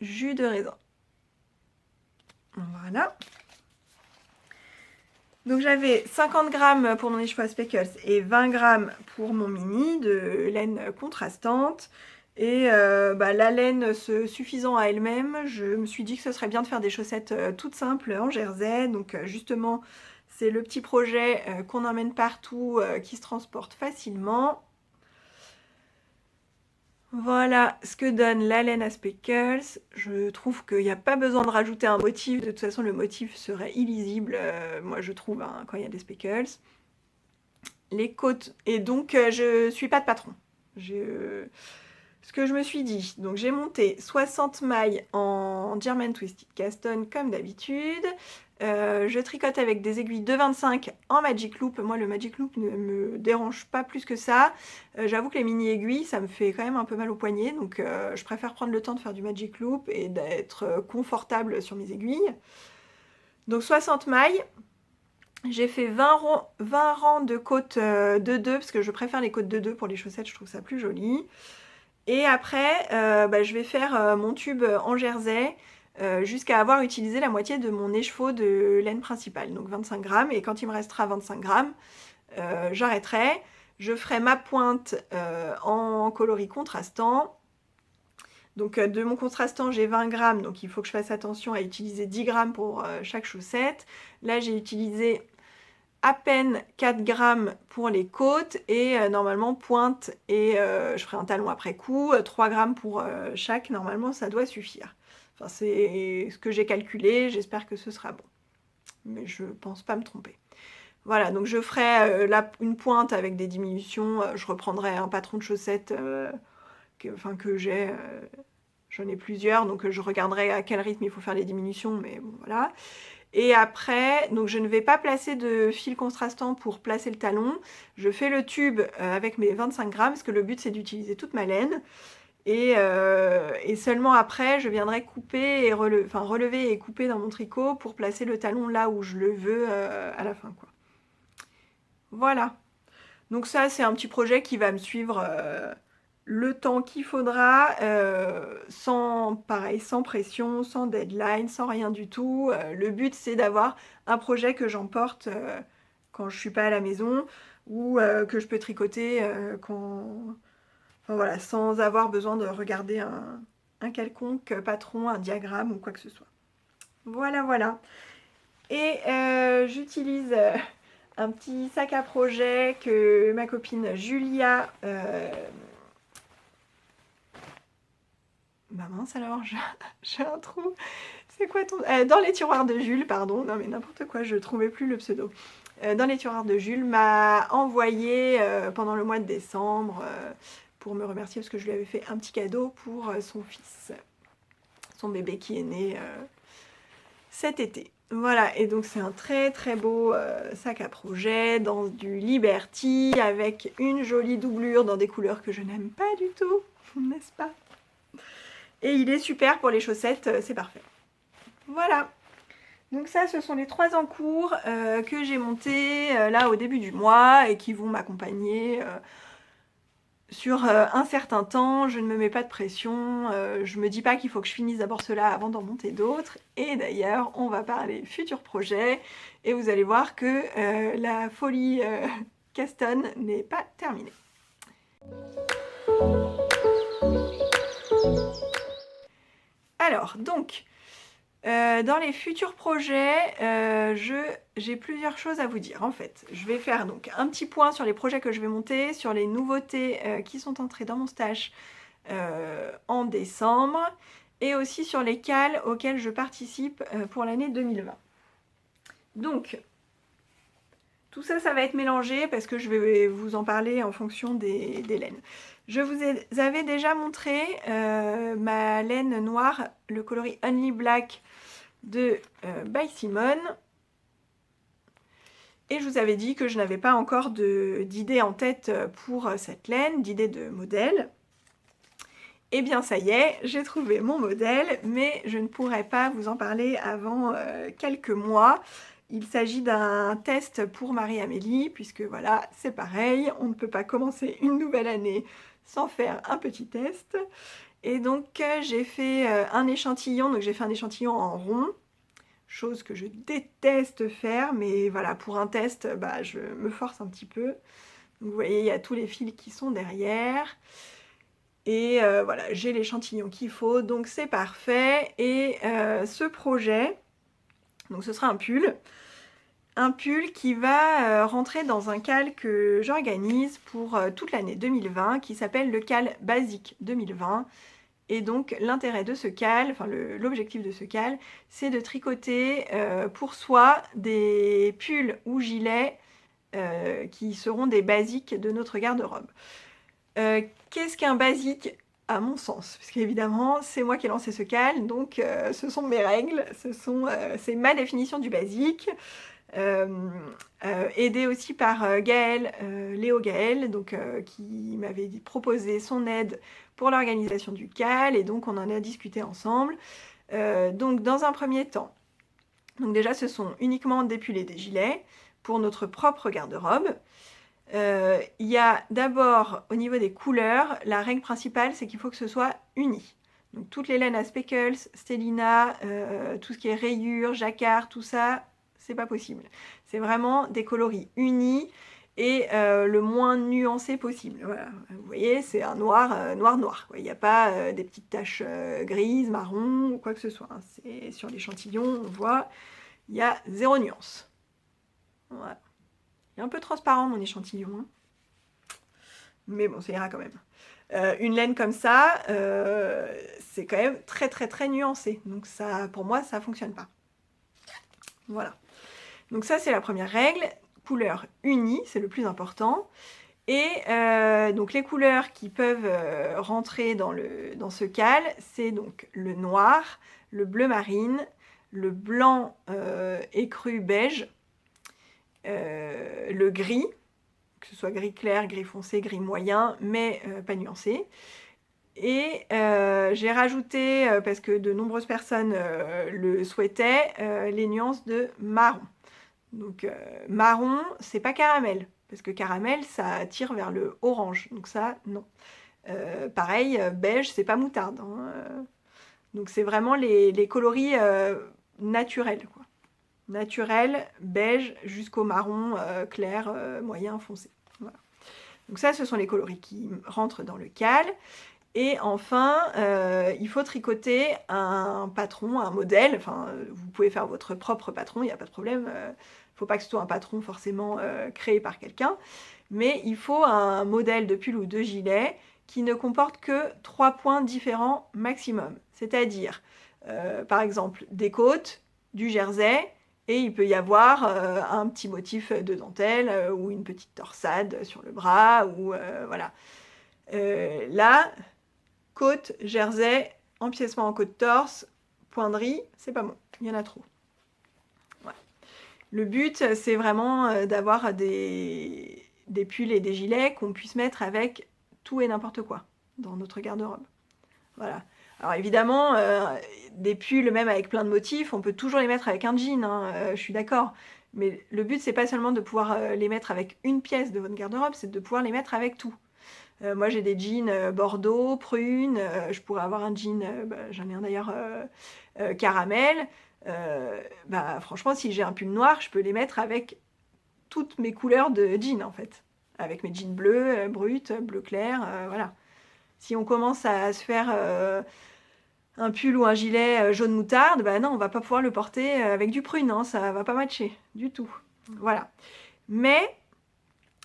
A: jus de raisin. Voilà. Donc j'avais 50 grammes pour mon écheveau à speckles et 20 grammes pour mon mini de laine contrastante. Et la laine se suffisant à elle-même, je me suis dit que ce serait bien de faire des chaussettes toutes simples en jersey. Donc justement, c'est le petit projet qu'on emmène partout, qui se transporte facilement. Voilà ce que donne la laine à speckles. Je trouve qu'il n'y a pas besoin de rajouter un motif. De toute façon, le motif serait illisible, moi je trouve, hein, quand il y a des speckles. Les côtes. Et donc, je suis pas de patron. Ce que je me suis dit, donc j'ai monté 60 mailles en German Twisted Caston comme d'habitude. Je tricote avec des aiguilles de 25 en Magic Loop. Moi, le Magic Loop ne me dérange pas plus que ça. J'avoue que les mini aiguilles, ça me fait quand même un peu mal au poignet. Donc, je préfère prendre le temps de faire du Magic Loop et d'être confortable sur mes aiguilles. Donc, 60 mailles. J'ai fait 20 rangs de côtes de 2 parce que je préfère les côtes de 2 pour les chaussettes. Je trouve ça plus joli. Et après, je vais faire mon tube en jersey jusqu'à avoir utilisé la moitié de mon écheveau de laine principale, donc 25 grammes. Et quand il me restera 25 grammes, j'arrêterai. Je ferai ma pointe en coloris contrastant. Donc de mon contrastant, j'ai 20 grammes, donc il faut que je fasse attention à utiliser 10 grammes pour chaque chaussette. Là, j'ai utilisé à peine 4 grammes pour les côtes et normalement pointe et je ferai un talon après coup, 3 grammes pour chaque, normalement ça doit suffire. Enfin c'est ce que j'ai calculé, j'espère que ce sera bon. Mais je pense pas me tromper. Voilà, donc je ferai une pointe avec des diminutions, je reprendrai un patron de chaussettes que j'ai, j'en ai plusieurs, donc je regarderai à quel rythme il faut faire les diminutions, mais bon voilà. Et après, donc je ne vais pas placer de fil contrastant pour placer le talon. Je fais le tube avec mes 25 grammes, parce que le but c'est d'utiliser toute ma laine. Et seulement après, je viendrai couper et relever et couper dans mon tricot pour placer le talon là où je le veux à la fin, quoi. Voilà. Donc ça, c'est un petit projet qui va me suivre le temps qu'il faudra, sans pression, sans deadline, sans rien du tout. Le but, c'est d'avoir un projet que j'emporte quand je suis pas à la maison ou que je peux tricoter enfin, voilà, sans avoir besoin de regarder un quelconque patron, un diagramme ou quoi que ce soit. Voilà, voilà. Et j'utilise un petit sac à projet que ma copine Julia... Bah mince alors, j'ai un trou. C'est quoi ton... dans les tiroirs de Jules, pardon. Non mais n'importe quoi, je trouvais plus le pseudo. Dans les tiroirs de Jules, m'a envoyé pendant le mois de décembre pour me remercier parce que je lui avais fait un petit cadeau pour son fils. Son bébé qui est né cet été. Voilà, et donc c'est un très très beau sac à projet dans du Liberty avec une jolie doublure dans des couleurs que je n'aime pas du tout, n'est-ce pas? Et il est super pour les chaussettes, c'est parfait. Voilà. Donc ça, ce sont les 3 encours que j'ai montés là au début du mois et qui vont m'accompagner sur un certain temps. Je ne me mets pas de pression. Je me dis pas qu'il faut que je finisse d'abord cela avant d'en monter d'autres. Et d'ailleurs, on va parler futurs projets. Et vous allez voir que la folie Caston n'est pas terminée. Alors, donc, dans les futurs projets, j'ai plusieurs choses à vous dire en fait. Je vais faire donc un petit point sur les projets que je vais monter, sur les nouveautés qui sont entrées dans mon stash en décembre, et aussi sur les cals auxquels je participe pour l'année 2020. Donc, tout ça, ça va être mélangé parce que je vais vous en parler en fonction des laines. Je vous avais déjà montré ma laine noire, le coloris Only Black de By Simone. Et je vous avais dit que je n'avais pas encore d'idée en tête pour cette laine, d'idée de modèle. Eh bien ça y est, j'ai trouvé mon modèle, mais je ne pourrai pas vous en parler avant quelques mois. Il s'agit d'un test pour Marie-Amélie, puisque voilà, c'est pareil, on ne peut pas commencer une nouvelle année sans faire un petit test. Et donc j'ai fait un échantillon, donc j'ai fait un échantillon en rond, chose que je déteste faire, mais voilà, pour un test, bah, je me force un petit peu. Donc vous voyez, il y a tous les fils qui sont derrière. Et voilà, j'ai l'échantillon qu'il faut, donc c'est parfait. Et ce projet, donc ce sera un pull qui va rentrer dans un cal que j'organise pour toute l'année 2020, qui s'appelle le cal basique 2020. Et donc l'intérêt de ce cal, enfin l'objectif de ce cal, c'est de tricoter pour soi des pulls ou gilets qui seront des basiques de notre garde-robe. Qu'est-ce qu'un basique à mon sens? Parce qu'évidemment, c'est moi qui ai lancé ce cal, donc ce sont mes règles, c'est ma définition du basique. Aidée aussi par Gaëlle, Léo Gaëlle, donc, qui m'avait proposé son aide pour l'organisation du cal, et donc on en a discuté ensemble. Donc dans un premier temps, donc déjà ce sont uniquement des pulls et des gilets pour notre propre garde-robe. Il y a d'abord au niveau des couleurs, la règle principale c'est qu'il faut que ce soit uni. Donc toutes les laines à speckles, stellina, tout ce qui est rayures, jacquard, tout ça, c'est pas possible. C'est vraiment des coloris unis et le moins nuancé possible. Voilà. Vous voyez, c'est un noir, noir. Il n'y a pas des petites taches grises, marron ou quoi que ce soit. Hein. C'est sur l'échantillon, on voit, il y a zéro nuance. Voilà. Il est un peu transparent mon échantillon, hein. Mais bon, ça ira quand même. Une laine comme ça, c'est quand même très nuancé. Donc ça, pour moi, ça fonctionne pas. Voilà. Donc ça, c'est la première règle. Couleur unie, c'est le plus important. Et donc les couleurs qui peuvent rentrer dans ce cal, c'est donc le noir, le bleu marine, le blanc écru beige, le gris, que ce soit gris clair, gris foncé, gris moyen, mais pas nuancé. Et j'ai rajouté, parce que de nombreuses personnes le souhaitaient, les nuances de marron. Donc marron, c'est pas caramel, parce que caramel, ça tire vers le orange, donc ça, non. Pareil, beige, c'est pas moutarde. Hein. Donc c'est vraiment les coloris naturels, quoi. Naturel, beige, jusqu'au marron clair, moyen, foncé. Voilà. Donc ça, ce sont les coloris qui rentrent dans le cal. Et enfin, il faut tricoter un patron, un modèle. Enfin, vous pouvez faire votre propre patron, il n'y a pas de problème. Il ne faut pas que ce soit un patron forcément créé par quelqu'un. Mais il faut un modèle de pull ou de gilet qui ne comporte que 3 points différents maximum. C'est-à-dire, par exemple, des côtes, du jersey, et il peut y avoir un petit motif de dentelle ou une petite torsade sur le bras, ou voilà. Là, côte, jersey, empiècement en côte torse, poinderie, c'est pas bon, il y en a trop. Ouais. Le but, c'est vraiment d'avoir des pulls et des gilets qu'on puisse mettre avec tout et n'importe quoi dans notre garde-robe. Voilà. Alors évidemment, des pulls même avec plein de motifs, on peut toujours les mettre avec un jean, hein, je suis d'accord. Mais le but, c'est pas seulement de pouvoir les mettre avec une pièce de votre garde-robe, c'est de pouvoir les mettre avec tout. Moi, j'ai des jeans bordeaux, prune, je pourrais avoir un jean, j'en ai un d'ailleurs caramel. Bah, franchement, si j'ai un pull noir, je peux les mettre avec toutes mes couleurs de jeans, en fait. Avec mes jeans bleus, bruts, bleu clair, voilà. Si on commence à se faire un pull ou un gilet jaune moutarde, bah non, on va pas pouvoir le porter avec du prune, hein, ça va pas matcher du tout. Voilà. Mais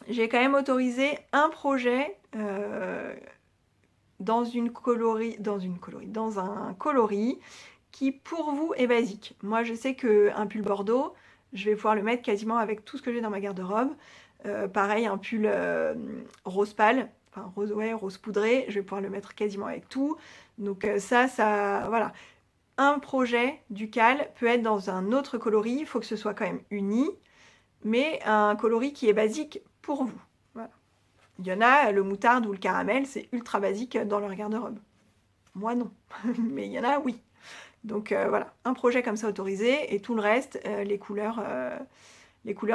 A: j'ai quand même autorisé un projet dans un coloris qui pour vous est basique. Moi je sais qu'un pull bordeaux, je vais pouvoir le mettre quasiment avec tout ce que j'ai dans ma garde-robe. Pareil, un pull rose pâle, enfin rose, ouais, rose poudré, je vais pouvoir le mettre quasiment avec tout. Donc ça, voilà. Un projet du cal peut être dans un autre coloris, il faut que ce soit quand même uni, mais un coloris qui est basique pour vous. Voilà. Il y en a, le moutarde ou le caramel, c'est ultra basique dans leur garde-robe. Moi non, mais il y en a, oui. Donc voilà, un projet comme ça autorisé et tout le reste, les couleurs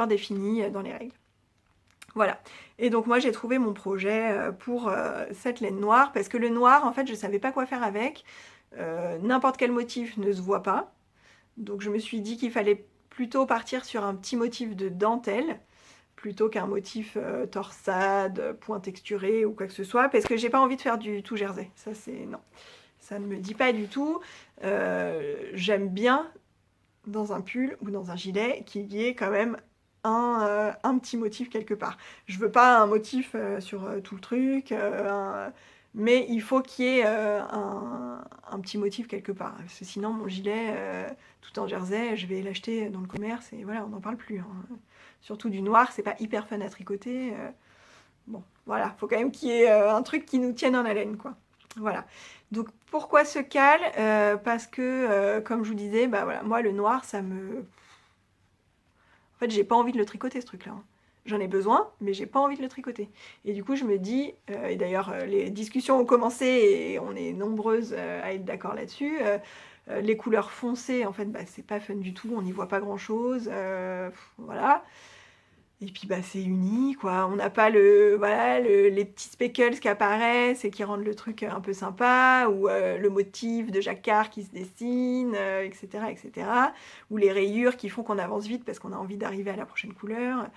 A: définies dans les règles. Voilà. Et donc moi j'ai trouvé mon projet pour cette laine noire parce que le noir, en fait, je savais pas quoi faire avec. N'importe quel motif ne se voit pas. Donc je me suis dit qu'il fallait plutôt partir sur un petit motif de dentelle plutôt qu'un motif torsade, point texturé ou quoi que ce soit parce que j'ai pas envie de faire du tout jersey. Ça c'est non. Ça ne me dit pas du tout. J'aime bien dans un pull ou dans un gilet qu'il y ait quand même un petit motif quelque part. Je veux pas un motif sur tout le truc, mais il faut qu'il y ait un petit motif quelque part. Parce que sinon mon gilet tout en jersey, je vais l'acheter dans le commerce et voilà, on n'en parle plus. Hein. Surtout du noir, c'est pas hyper fun à tricoter. Bon, voilà, faut quand même qu'il y ait un truc qui nous tienne en haleine, quoi. Voilà. Donc pourquoi ce cal parce que, comme je vous disais, bah voilà, moi le noir, ça me... En fait, j'ai pas envie de le tricoter ce truc-là. Hein. J'en ai besoin, mais j'ai pas envie de le tricoter. Et du coup, je me dis, et d'ailleurs, les discussions ont commencé et on est nombreuses à être d'accord là-dessus. Les couleurs foncées, en fait, bah, c'est pas fun du tout, on n'y voit pas grand-chose. Voilà. Et puis bah c'est uni quoi, on n'a pas les petits speckles qui apparaissent et qui rendent le truc un peu sympa, ou le motif de jacquard qui se dessine, etc., etc. Ou les rayures qui font qu'on avance vite parce qu'on a envie d'arriver à la prochaine couleur.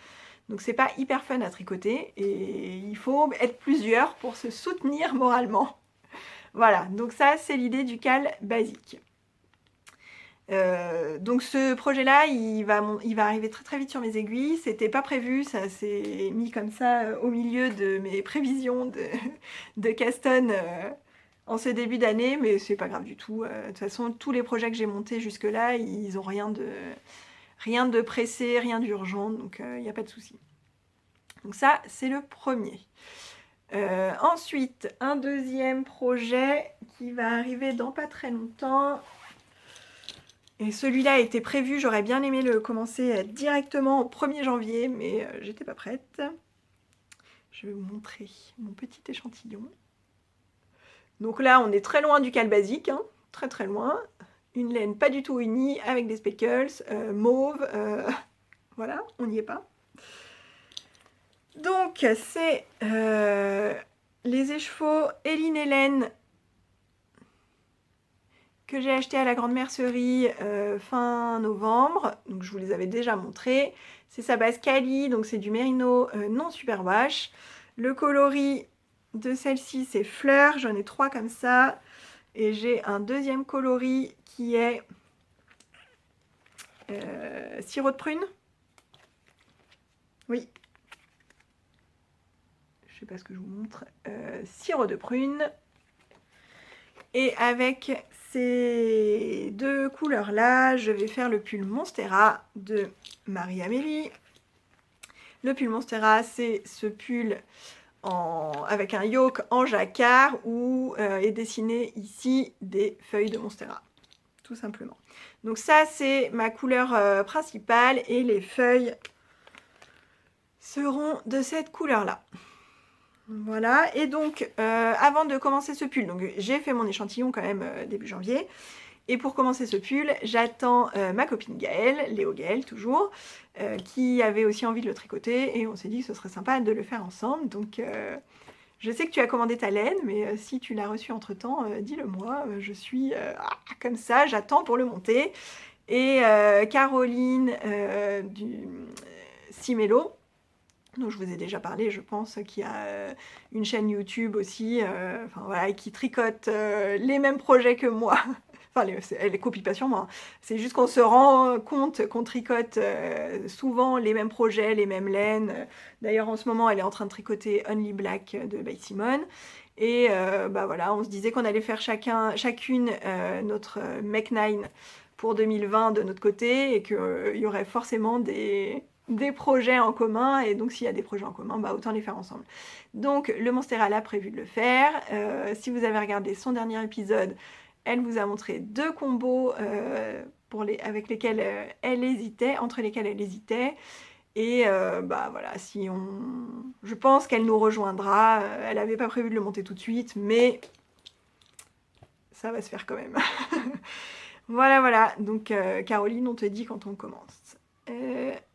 A: Donc c'est pas hyper fun à tricoter et il faut être plusieurs pour se soutenir moralement. Voilà, donc ça c'est l'idée du cal basique. Donc ce projet-là, il va arriver très très vite sur mes aiguilles. C'était pas prévu, ça s'est mis comme ça au milieu de mes prévisions de Caston en ce début d'année, mais c'est pas grave du tout. De toute façon, tous les projets que j'ai montés jusque-là, ils ont rien de pressé, rien d'urgent, donc il n'y a pas de souci. Donc ça, c'est le premier. Ensuite, un deuxième projet qui va arriver dans pas très longtemps. Et celui-là était prévu, j'aurais bien aimé le commencer directement au 1er janvier, mais j'étais pas prête. Je vais vous montrer mon petit échantillon. Donc là, on est très loin du cal basique, hein, très très loin. Une laine pas du tout unie, avec des speckles, mauve, voilà, on n'y est pas. Donc c'est les écheveaux Eline Hélène que j'ai acheté à la grande mercerie fin novembre, donc je vous les avais déjà montrés. C'est sa base Cali, donc c'est du mérino non super wash. Le coloris de celle-ci c'est fleur, j'en ai 3 comme ça. Et j'ai un deuxième coloris qui est sirop de prune. Oui. Je sais pas ce que je vous montre. Sirop de prune. Et avec ces deux couleurs-là, je vais faire le pull Monstera de Marie-Amélie. Le pull Monstera, c'est ce pull avec un yoke en jacquard où est dessiné ici des feuilles de Monstera, tout simplement. Donc ça, c'est ma couleur principale et les feuilles seront de cette couleur-là. Voilà, et donc avant de commencer ce pull, donc j'ai fait mon échantillon quand même début janvier, et pour commencer ce pull, j'attends ma copine Gaëlle, Léo Gaëlle toujours, qui avait aussi envie de le tricoter, et on s'est dit que ce serait sympa de le faire ensemble, donc je sais que tu as commandé ta laine, mais si tu l'as reçue entre temps, dis-le moi, je suis comme ça, j'attends pour le monter, et Caroline du Cimélo, dont je vous ai déjà parlé, je pense, qui a une chaîne YouTube aussi, enfin voilà, qui tricote les mêmes projets que moi. Enfin, elle copie pas sur moi. C'est juste qu'on se rend compte qu'on tricote souvent les mêmes projets, les mêmes laines. D'ailleurs, en ce moment, elle est en train de tricoter Only Black de By Simone. Et bah voilà, on se disait qu'on allait faire chacune notre Mech 9 pour 2020 de notre côté et qu'il y aurait forcément des projets en commun. Et donc s'il y a des projets en commun, bah autant les faire ensemble. Donc le Monstera a prévu de le faire. Si vous avez regardé son dernier épisode, elle vous a montré 2 combos avec lesquels elle hésitait, entre lesquels elle hésitait. Et bah voilà, je pense qu'elle nous rejoindra. Elle n'avait pas prévu de le monter tout de suite, mais ça va se faire quand même. Voilà, voilà. Donc Caroline, on te dit quand on commence.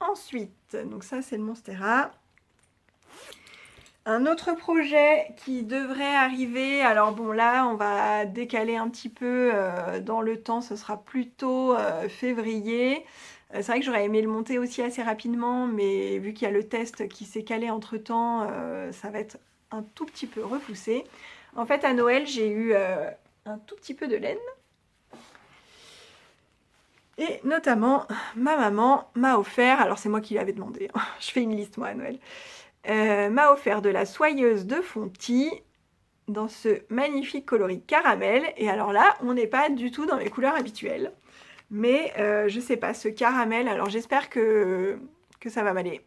A: Ensuite, donc ça c'est le Monstera. Un autre projet qui devrait arriver, alors bon là on va décaler un petit peu dans le temps, ce sera plutôt février. C'est vrai que j'aurais aimé le monter aussi assez rapidement, mais vu qu'il y a le test qui s'est calé entre temps, ça va être un tout petit peu repoussé. En fait à Noël j'ai eu un tout petit peu de laine. Et notamment ma maman m'a offert, alors c'est moi qui l'avais demandé, je fais une liste moi à Noël. M'a offert de la soyeuse de Fonty dans ce magnifique coloris caramel. Et alors là, on n'est pas du tout dans mes couleurs habituelles. Mais je sais pas, ce caramel, alors j'espère que ça va m'aller.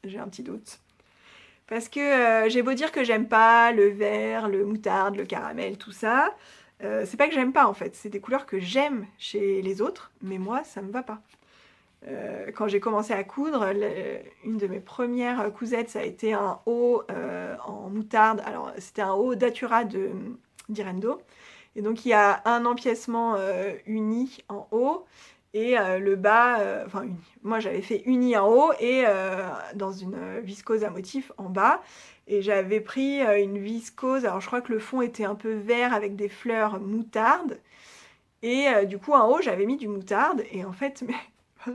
A: J'ai un petit doute. Parce que j'ai beau dire que j'aime pas le vert, le moutarde, le caramel, tout ça. C'est pas que j'aime pas en fait, c'est des couleurs que j'aime chez les autres, mais moi ça me va pas. Quand j'ai commencé à coudre, une de mes premières cousettes, ça a été un haut en moutarde. Alors, c'était un haut Datura d'Irendo. Et donc, il y a un empiècement uni en haut et le bas, enfin uni. Moi, j'avais fait uni en haut et dans une viscose à motif en bas. Et j'avais pris une viscose, alors je crois que le fond était un peu vert avec des fleurs moutarde. Et du coup, en haut, j'avais mis du moutarde. Et en fait,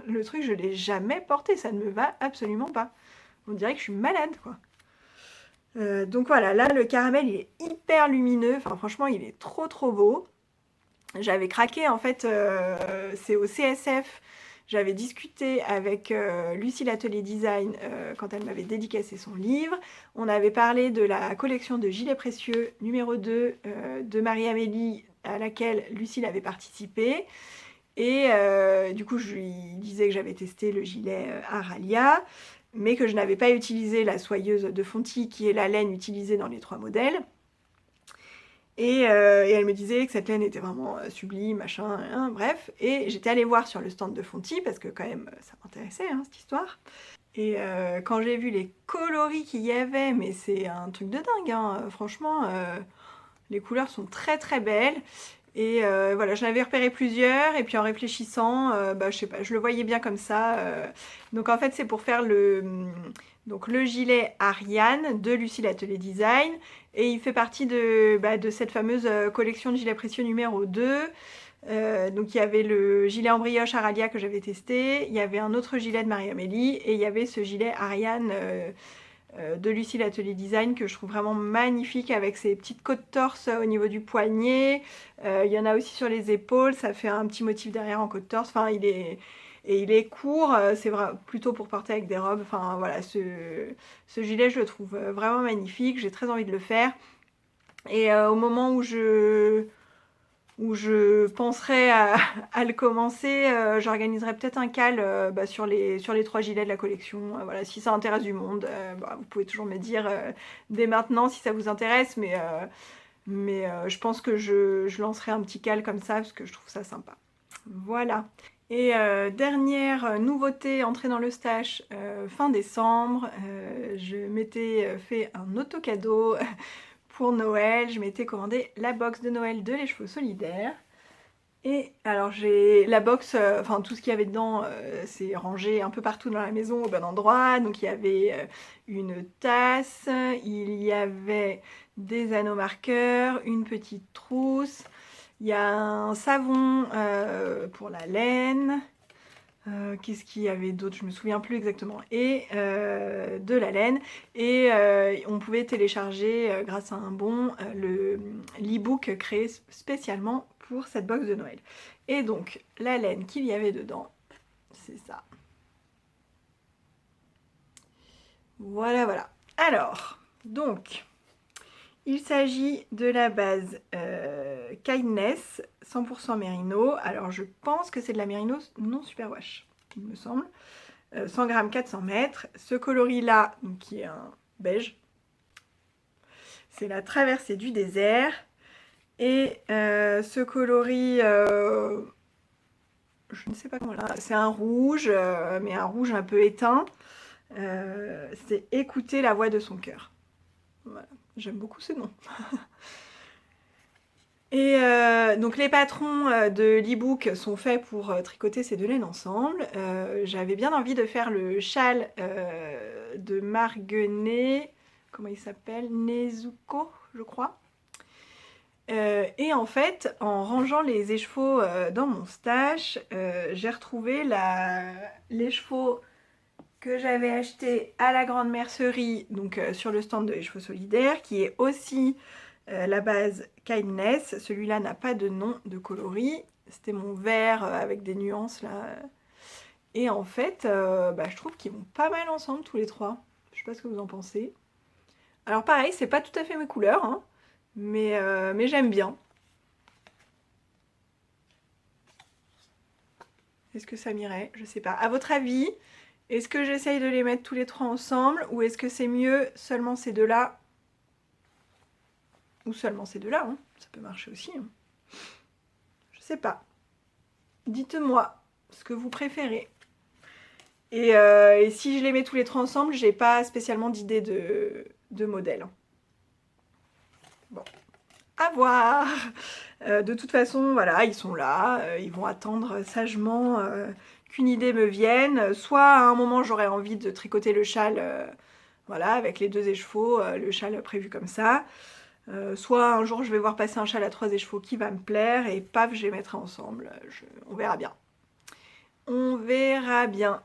A: le truc, je l'ai jamais porté, ça ne me va absolument pas. On dirait que je suis malade, quoi. Donc voilà, là, le caramel, il est hyper lumineux. Enfin, franchement, il est trop, trop beau. J'avais craqué, en fait, c'est au CSF. J'avais discuté avec Lucie l'Atelier Design quand elle m'avait dédicacé son livre. On avait parlé de la collection de gilets précieux numéro 2 de Marie-Amélie à laquelle Lucie avait participé. Et du coup, je lui disais que j'avais testé le gilet Aralia, mais que je n'avais pas utilisé la soyeuse de Fonty, qui est la laine utilisée dans les 3 modèles. Et elle me disait que cette laine était vraiment sublime, machin, hein, bref. Et j'étais allée voir sur le stand de Fonty, parce que quand même, ça m'intéressait, hein, cette histoire. Et quand j'ai vu les coloris qu'il y avait, mais c'est un truc de dingue, hein, franchement, les couleurs sont très très belles. Et voilà, j'en avais repéré plusieurs, et puis en réfléchissant, bah, je sais pas, je le voyais bien comme ça. Donc en fait, c'est pour faire donc le gilet Ariane de Lucie l'Atelier Design, et il fait partie de cette fameuse collection de gilets précieux numéro 2. Donc il y avait le gilet en brioche Aralia que j'avais testé, il y avait un autre gilet de Marie-Amélie, et il y avait ce gilet Ariane de Lucie l'Atelier Design que je trouve vraiment magnifique avec ses petites côtes torse au niveau du poignet. Il y en a aussi sur les épaules, ça fait un petit motif derrière en côte torse. Enfin, il est court, c'est plutôt pour porter avec des robes. Enfin voilà, ce gilet je le trouve vraiment magnifique, j'ai très envie de le faire. Et au moment où je penserais à le commencer, j'organiserai peut-être un call sur les 3 gilets de la collection. Voilà, si ça intéresse du monde, vous pouvez toujours me dire dès maintenant si ça vous intéresse, mais je pense que je lancerai un petit call comme ça parce que je trouve ça sympa. Voilà. Et dernière nouveauté entrée dans le stash fin décembre, je m'étais fait un auto-cadeau pour Noël. Je m'étais commandé la box de Noël de Les Chevaux Solidaires. Et alors j'ai la box, enfin tout ce qu'il y avait dedans, c'est rangé un peu partout dans la maison au bon endroit. Donc il y avait une tasse, il y avait des anneaux marqueurs, une petite trousse, il y a un savon pour la laine. Qu'est-ce qu'il y avait d'autre? Je me souviens plus exactement. Et de la laine. Et on pouvait télécharger grâce à un bon l'e-book créé spécialement pour cette box de Noël. Et donc la laine qu'il y avait dedans, c'est ça. Voilà, voilà. Alors, donc, Il s'agit de la base Kindness 100% Mérino. Alors je pense que c'est de la Mérino non superwash, il me semble. 100 grammes, 400 mètres. Ce coloris-là, qui est un beige, c'est la traversée du désert. Et ce coloris, je ne sais pas comment là, c'est un rouge, mais un rouge un peu éteint. C'est écouter la voix de son cœur. Voilà. J'aime beaucoup ce nom. Et donc les patrons de l'e-book sont faits pour tricoter ces deux laines ensemble. J'avais bien envie de faire le châle de Marguenet, comment il s'appelle, Nezuko, je crois. Et en fait, en rangeant les écheveaux dans mon stash, j'ai retrouvé l'écheveau que j'avais acheté à la grande mercerie, donc sur le stand de l'écheveau solidaire, qui est aussi la base Kindness. Celui-là n'a pas de nom de coloris. C'était mon vert avec des nuances là. Et en fait, je trouve qu'ils vont pas mal ensemble tous les trois. Je sais pas ce que vous en pensez. Alors pareil, c'est pas tout à fait mes couleurs, hein, mais j'aime bien. Est-ce que ça m'irait? Je sais pas. À votre avis, est-ce que j'essaye de les mettre tous les trois ensemble ou est-ce que c'est mieux seulement ces deux-là? Ou seulement ces deux-là, hein. Ça peut marcher aussi. Hein. Je sais pas. Dites-moi ce que vous préférez. Et si je les mets tous les trois ensemble, j'ai pas spécialement d'idée de modèle. Bon, à voir. De toute façon, voilà, ils sont là, ils vont attendre sagement qu'une idée me vienne. Soit à un moment j'aurai envie de tricoter le châle, voilà, avec les deux écheveaux, le châle prévu comme ça. Soit un jour je vais voir passer un châle à 3 écheveaux qui va me plaire et paf, je les mettrai ensemble. On verra bien. On verra bien.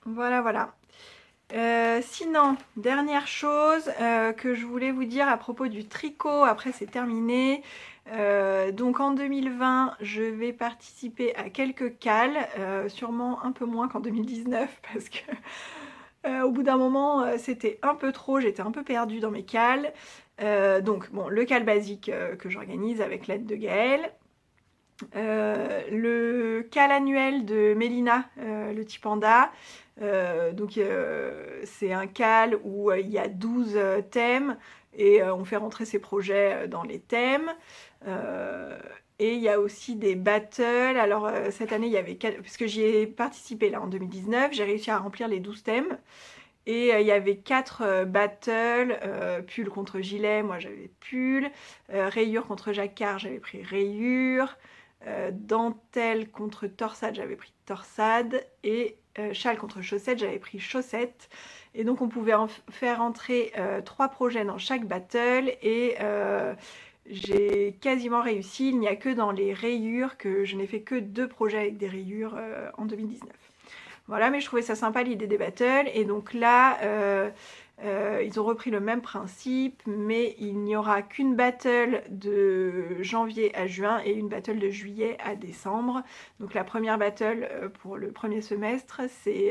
A: Voilà, voilà. Sinon, dernière chose que je voulais vous dire à propos du tricot, après c'est terminé. Donc en 2020, je vais participer à quelques cales, sûrement un peu moins qu'en 2019 parce que au bout d'un moment c'était un peu trop, j'étais un peu perdue dans mes cales. Donc bon, le cal basique que j'organise avec l'aide de Gaëlle. Le cal annuel de Mélina, le petit panda. C'est un cal où il y a 12 thèmes et on fait rentrer ses projets dans les thèmes. Et il y a aussi des battles. Alors cette année, il y avait puisque j'y ai participé là en 2019, j'ai réussi à remplir les 12 thèmes. Et il y avait 4 battles, pull contre gilet, moi j'avais pull, rayure contre jacquard, j'avais pris rayure, dentelle contre torsade, j'avais pris torsade, et châle contre chaussette, j'avais pris chaussette. Et donc on pouvait faire entrer 3 projets dans chaque battle, et j'ai quasiment réussi. Il n'y a que dans les rayures que je n'ai fait que 2 projets avec des rayures en 2019. Voilà, mais je trouvais ça sympa l'idée des battles. Et donc là, ils ont repris le même principe, mais il n'y aura qu'une battle de janvier à juin et une battle de juillet à décembre. Donc la première battle pour le premier semestre, c'est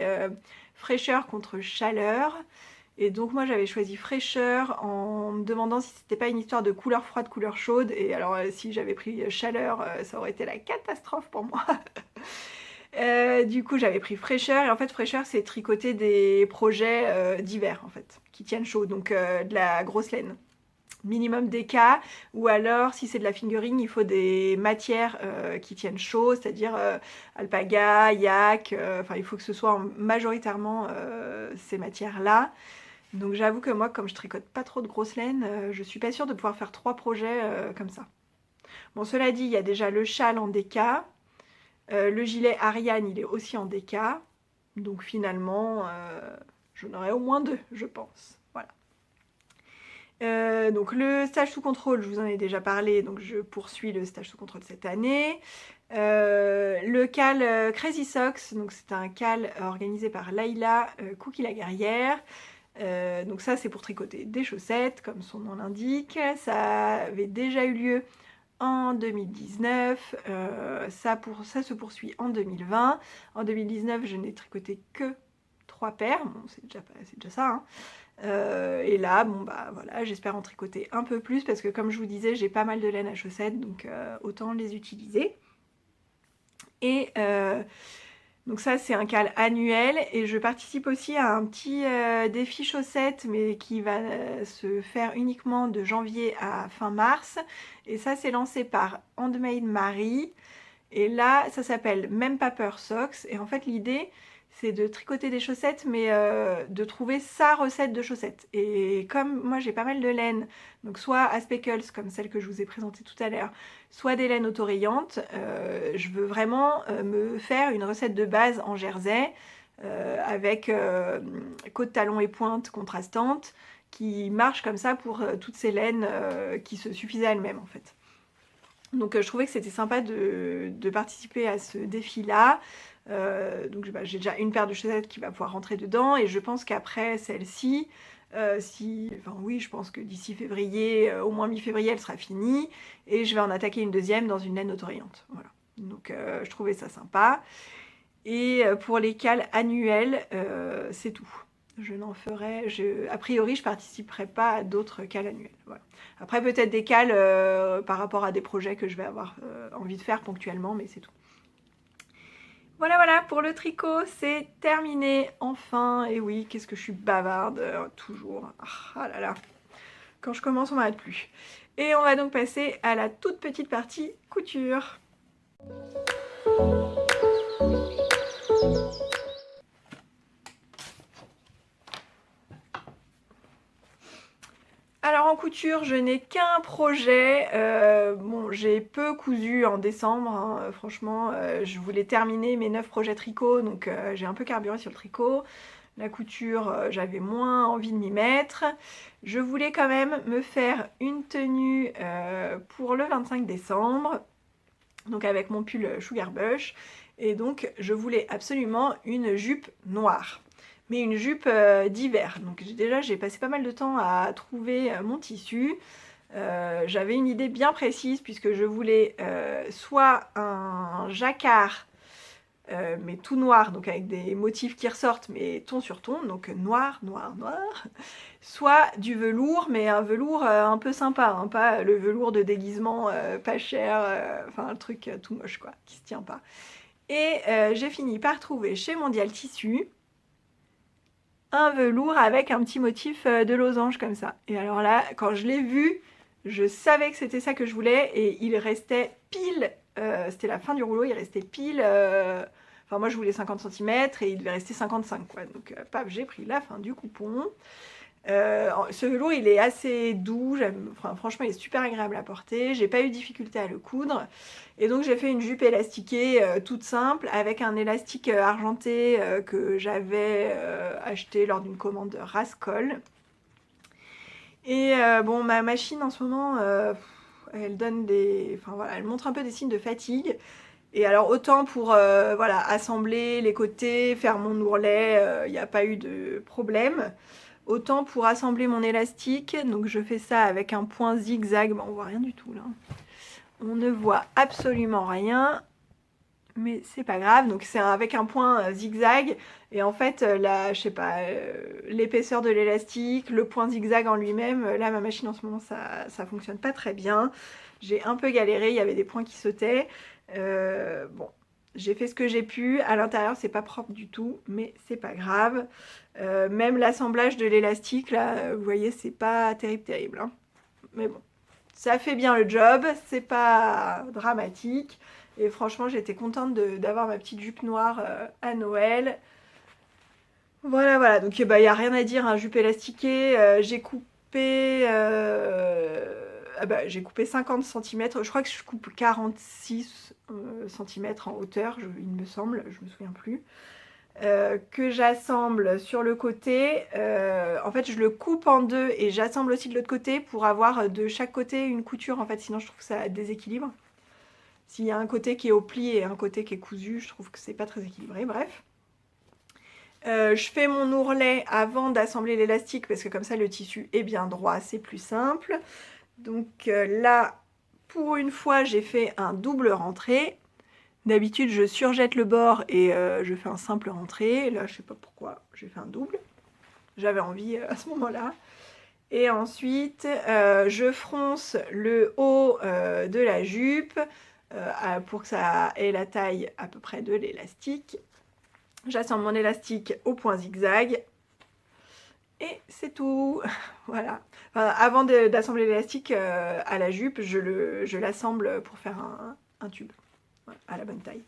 A: fraîcheur contre chaleur. Et donc moi j'avais choisi fraîcheur en me demandant si c'était pas une histoire de couleur froide, couleur chaude. Et alors si j'avais pris chaleur, ça aurait été la catastrophe pour moi. Du coup j'avais pris fraîcheur et en fait fraîcheur c'est tricoter des projets d'hiver en fait qui tiennent chaud, donc de la grosse laine minimum DK, ou alors si c'est de la fingering il faut des matières qui tiennent chaud, c'est-à-dire alpaga, yak, enfin il faut que ce soit majoritairement ces matières là. Donc j'avoue que moi comme je tricote pas trop de grosse laine, je suis pas sûre de pouvoir faire 3 projets comme ça. Bon, cela dit, il y a déjà le châle en DK. Le gilet Ariane, il est aussi en DK. Donc finalement, j'en aurai au moins 2, je pense. Voilà. Donc le stage sous contrôle, je vous en ai déjà parlé. Donc je poursuis le stage sous contrôle cette année. Le cal Crazy Socks, donc c'est un cal organisé par Laïla Cookie la guerrière. Donc ça c'est pour tricoter des chaussettes, comme son nom l'indique. Ça avait déjà eu lieu en 2019, ça se poursuit en 2020. En 2019, je n'ai tricoté que 3 paires, bon, c'est déjà ça, hein. Et là, bon bah voilà, j'espère en tricoter un peu plus parce que comme je vous disais, j'ai pas mal de laine à chaussettes, donc autant les utiliser. Et donc ça c'est un cal annuel et je participe aussi à un petit défi chaussettes mais qui va se faire uniquement de janvier à fin mars. Et ça c'est lancé par Handmade Marie. Et là ça s'appelle Même pas peur socks. Et en fait l'idée c'est de tricoter des chaussettes mais de trouver sa recette de chaussettes. Et comme moi j'ai pas mal de laine, donc soit à speckles comme celle que je vous ai présentée tout à l'heure, soit des laines autorayantes, je veux vraiment me faire une recette de base en jersey avec côte, talon et pointe contrastantes qui marche comme ça pour toutes ces laines qui se suffisaient à elles-mêmes en fait. Donc je trouvais que c'était sympa de participer à ce défi-là. Donc j'ai déjà une paire de chaussettes qui va pouvoir rentrer dedans et je pense qu'après celle-ci, oui, je pense que d'ici février, au moins mi-février, elle sera finie et je vais en attaquer une deuxième dans une laine autorayante. Voilà. Donc je trouvais ça sympa. Et pour les cales annuelles, c'est tout. A priori, je participerai pas à d'autres cales annuelles. Voilà. Après, peut-être des cales par rapport à des projets que je vais avoir envie de faire ponctuellement, mais c'est tout. Voilà, pour le tricot, c'est terminé, enfin. Et oui, qu'est-ce que je suis bavarde, toujours. Ah là là, quand je commence, on m'arrête plus. Et on va donc passer à la toute petite partie couture. Alors en couture, je n'ai qu'un projet. Bon, j'ai peu cousu en décembre, hein. Franchement, je voulais terminer mes 9 projets tricot, donc j'ai un peu carburé sur le tricot. La couture, j'avais moins envie de m'y mettre. Je voulais quand même me faire une tenue pour le 25 décembre, donc avec mon pull Sugar Bush. Et donc, je voulais absolument une jupe noire. Mais une jupe d'hiver. Donc déjà j'ai passé pas mal de temps à trouver mon tissu. J'avais une idée bien précise puisque je voulais soit un jacquard mais tout noir, donc avec des motifs qui ressortent mais ton sur ton, donc noir, soit du velours, mais un velours un peu sympa, hein, pas le velours de déguisement pas cher, enfin un truc tout moche quoi, qui se tient pas. Et j'ai fini par trouver chez Mondial Tissu un velours avec un petit motif de losange comme ça. Et alors là, quand je l'ai vu, je savais que c'était ça que je voulais et il restait pile, c'était la fin du rouleau, il restait pile, enfin moi je voulais 50 cm et il devait rester 55 quoi. Donc paf, j'ai pris la fin du coupon. Ce velours il est assez doux, franchement il est super agréable à porter, j'ai pas eu de difficulté à le coudre et donc j'ai fait une jupe élastiquée toute simple avec un élastique argenté que j'avais acheté lors d'une commande Rascol. Et bon, ma machine en ce moment elle donne elle montre un peu des signes de fatigue. Et alors autant pour assembler les côtés, faire mon ourlet, il n'y a pas eu de problème. Autant pour assembler mon élastique, donc je fais ça avec un point zigzag, bon, on voit rien du tout là. On ne voit absolument rien, mais c'est pas grave. Donc c'est avec un point zigzag et en fait je sais pas, l'épaisseur de l'élastique, le point zigzag en lui-même, là ma machine en ce moment ça fonctionne pas très bien. J'ai un peu galéré, il y avait des points qui sautaient. Bon, j'ai fait ce que j'ai pu. À l'intérieur, c'est pas propre du tout, mais c'est pas grave. Même l'assemblage de l'élastique, là, vous voyez, c'est pas terrible. Hein. Mais bon, ça fait bien le job, c'est pas dramatique. Et franchement, j'étais contente d'avoir ma petite jupe noire à Noël. Voilà. Donc, il n'y a rien à dire, hein, jupe élastiquée. J'ai coupé... j'ai coupé 50 cm. Je crois que je coupe 46 cm en hauteur, il me semble, je me souviens plus. Que j'assemble sur le côté. En fait, je le coupe en deux et j'assemble aussi de l'autre côté pour avoir de chaque côté une couture. En fait, sinon, je trouve que ça déséquilibre. S'il y a un côté qui est au pli et un côté qui est cousu, je trouve que c'est pas très équilibré. Bref. Je fais mon ourlet avant d'assembler l'élastique parce que comme ça, le tissu est bien droit, c'est plus simple. Donc là, pour une fois, j'ai fait un double rentré. D'habitude, je surjette le bord et je fais un simple rentré. Là, je sais pas pourquoi, j'ai fait un double. j'avais envie à ce moment-là. Et ensuite, je fronce le haut de la jupe pour que ça ait la taille à peu près de l'élastique. J'assemble mon élastique au point zigzag. Et c'est tout. Voilà. Enfin, avant d'assembler l'élastique à la jupe, je l'assemble pour faire un tube. Voilà, à la bonne taille.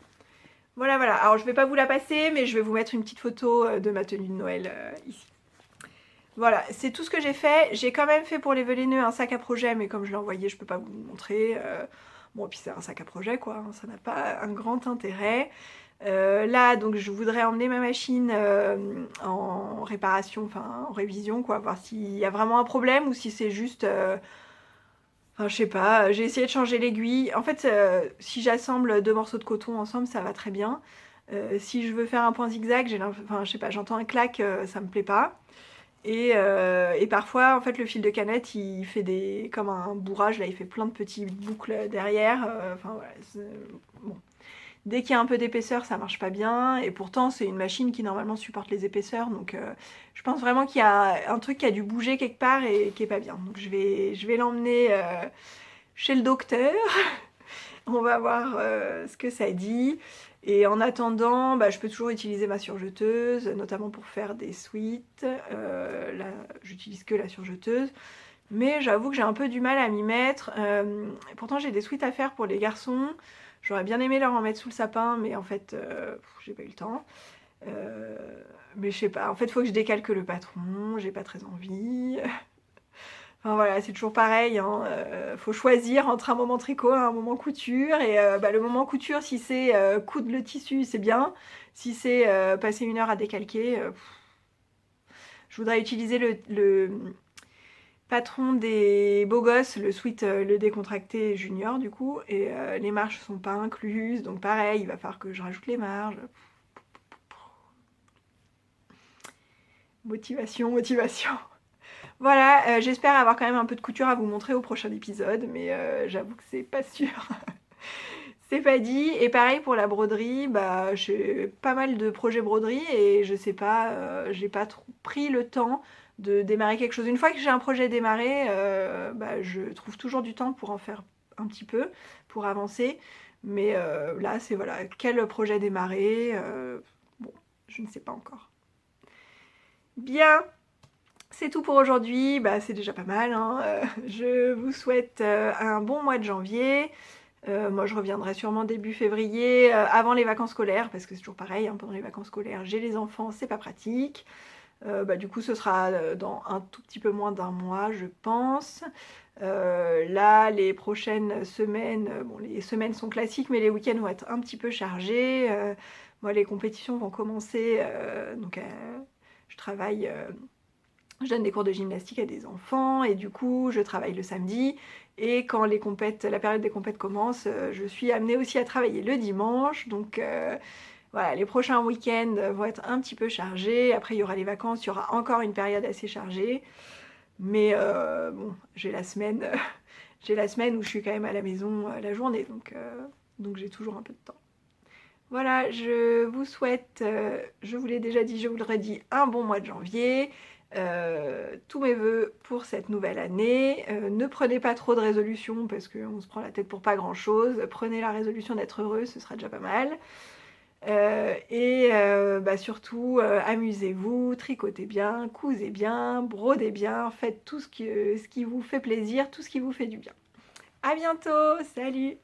A: Voilà, voilà. Alors, je vais pas vous la passer, mais je vais vous mettre une petite photo de ma tenue de Noël ici. Voilà, c'est tout ce que j'ai fait. J'ai quand même fait pour les vœux un sac à projet, mais comme je l'ai envoyé, je peux pas vous le montrer. Bon, puis c'est un sac à projet, quoi. Hein, ça n'a pas un grand intérêt. Là, donc, je voudrais emmener ma machine en réparation, enfin en révision, quoi, voir s'il y a vraiment un problème ou si c'est juste... Enfin, je sais pas, j'ai essayé de changer l'aiguille. En fait, si j'assemble 2 morceaux de coton ensemble, ça va très bien. Si je veux faire un point zigzag, enfin, je sais pas, j'entends un clac, ça me plaît pas. Et parfois, en fait, le fil de canette, il fait comme un bourrage, là, il fait plein de petites boucles derrière. Enfin, voilà, bon. Dès qu'il y a un peu d'épaisseur, ça marche pas bien. Et pourtant, c'est une machine qui, normalement, supporte les épaisseurs. Donc, je pense vraiment qu'il y a un truc qui a dû bouger quelque part et qui est pas bien. Donc, je vais l'emmener chez le docteur. On va voir ce que ça dit. Et en attendant, bah, je peux toujours utiliser ma surjeteuse, notamment pour faire des suites. Là, j'utilise que la surjeteuse. Mais j'avoue que j'ai un peu du mal à m'y mettre. Pourtant, j'ai des suites à faire pour les garçons. J'aurais bien aimé leur en mettre sous le sapin, mais en fait, j'ai pas eu le temps. Mais je sais pas, en fait, il faut que je décalque le patron. J'ai pas très envie. Enfin voilà, c'est toujours pareil, hein, faut choisir entre un moment tricot et un moment couture. Et bah, le moment couture, si c'est coudre le tissu, c'est bien. Si c'est passer 1 heure à décalquer, je voudrais utiliser le patron des beaux gosses, le sweat, le décontracté junior du coup. Et les marges sont pas incluses, donc pareil, il va falloir que je rajoute les marges. Motivation, motivation. Voilà, j'espère avoir quand même un peu de couture à vous montrer au prochain épisode, mais j'avoue que c'est pas sûr. C'est pas dit. Et pareil pour la broderie, bah j'ai pas mal de projets broderie et je sais pas, j'ai pas trop pris le temps de démarrer quelque chose. Une fois que j'ai un projet démarré, bah, je trouve toujours du temps pour en faire un petit peu, pour avancer. Mais là, c'est voilà, quel projet démarrer, bon, je ne sais pas encore. Bien. C'est tout pour aujourd'hui, bah, c'est déjà pas mal, hein. Je vous souhaite un bon mois de janvier. Moi je reviendrai sûrement début février, avant les vacances scolaires, parce que c'est toujours pareil, hein, pendant les vacances scolaires j'ai les enfants, c'est pas pratique. Bah, du coup ce sera dans un tout petit peu moins d'un mois je pense. Là les prochaines semaines, bon les semaines sont classiques mais les week-ends vont être un petit peu chargés. Moi les compétitions vont commencer, donc je travaille... Je donne des cours de gymnastique à des enfants et du coup je travaille le samedi et quand la période des compètes commence, je suis amenée aussi à travailler le dimanche. Donc voilà, les prochains week-ends vont être un petit peu chargés. Après il y aura les vacances, il y aura encore une période assez chargée. Mais bon, j'ai la semaine, j'ai la semaine où je suis quand même à la maison la journée, donc j'ai toujours un peu de temps. Voilà, je vous souhaite, je vous l'ai déjà dit, je vous le redis, un bon mois de janvier. Tous mes vœux pour cette nouvelle année. Ne prenez pas trop de résolutions parce qu'on se prend la tête pour pas grand chose. Prenez la résolution d'être heureux, ce sera déjà pas mal. Bah surtout, amusez-vous, tricotez bien, cousez bien, brodez bien, faites tout ce qui vous fait plaisir, tout ce qui vous fait du bien. À bientôt, salut!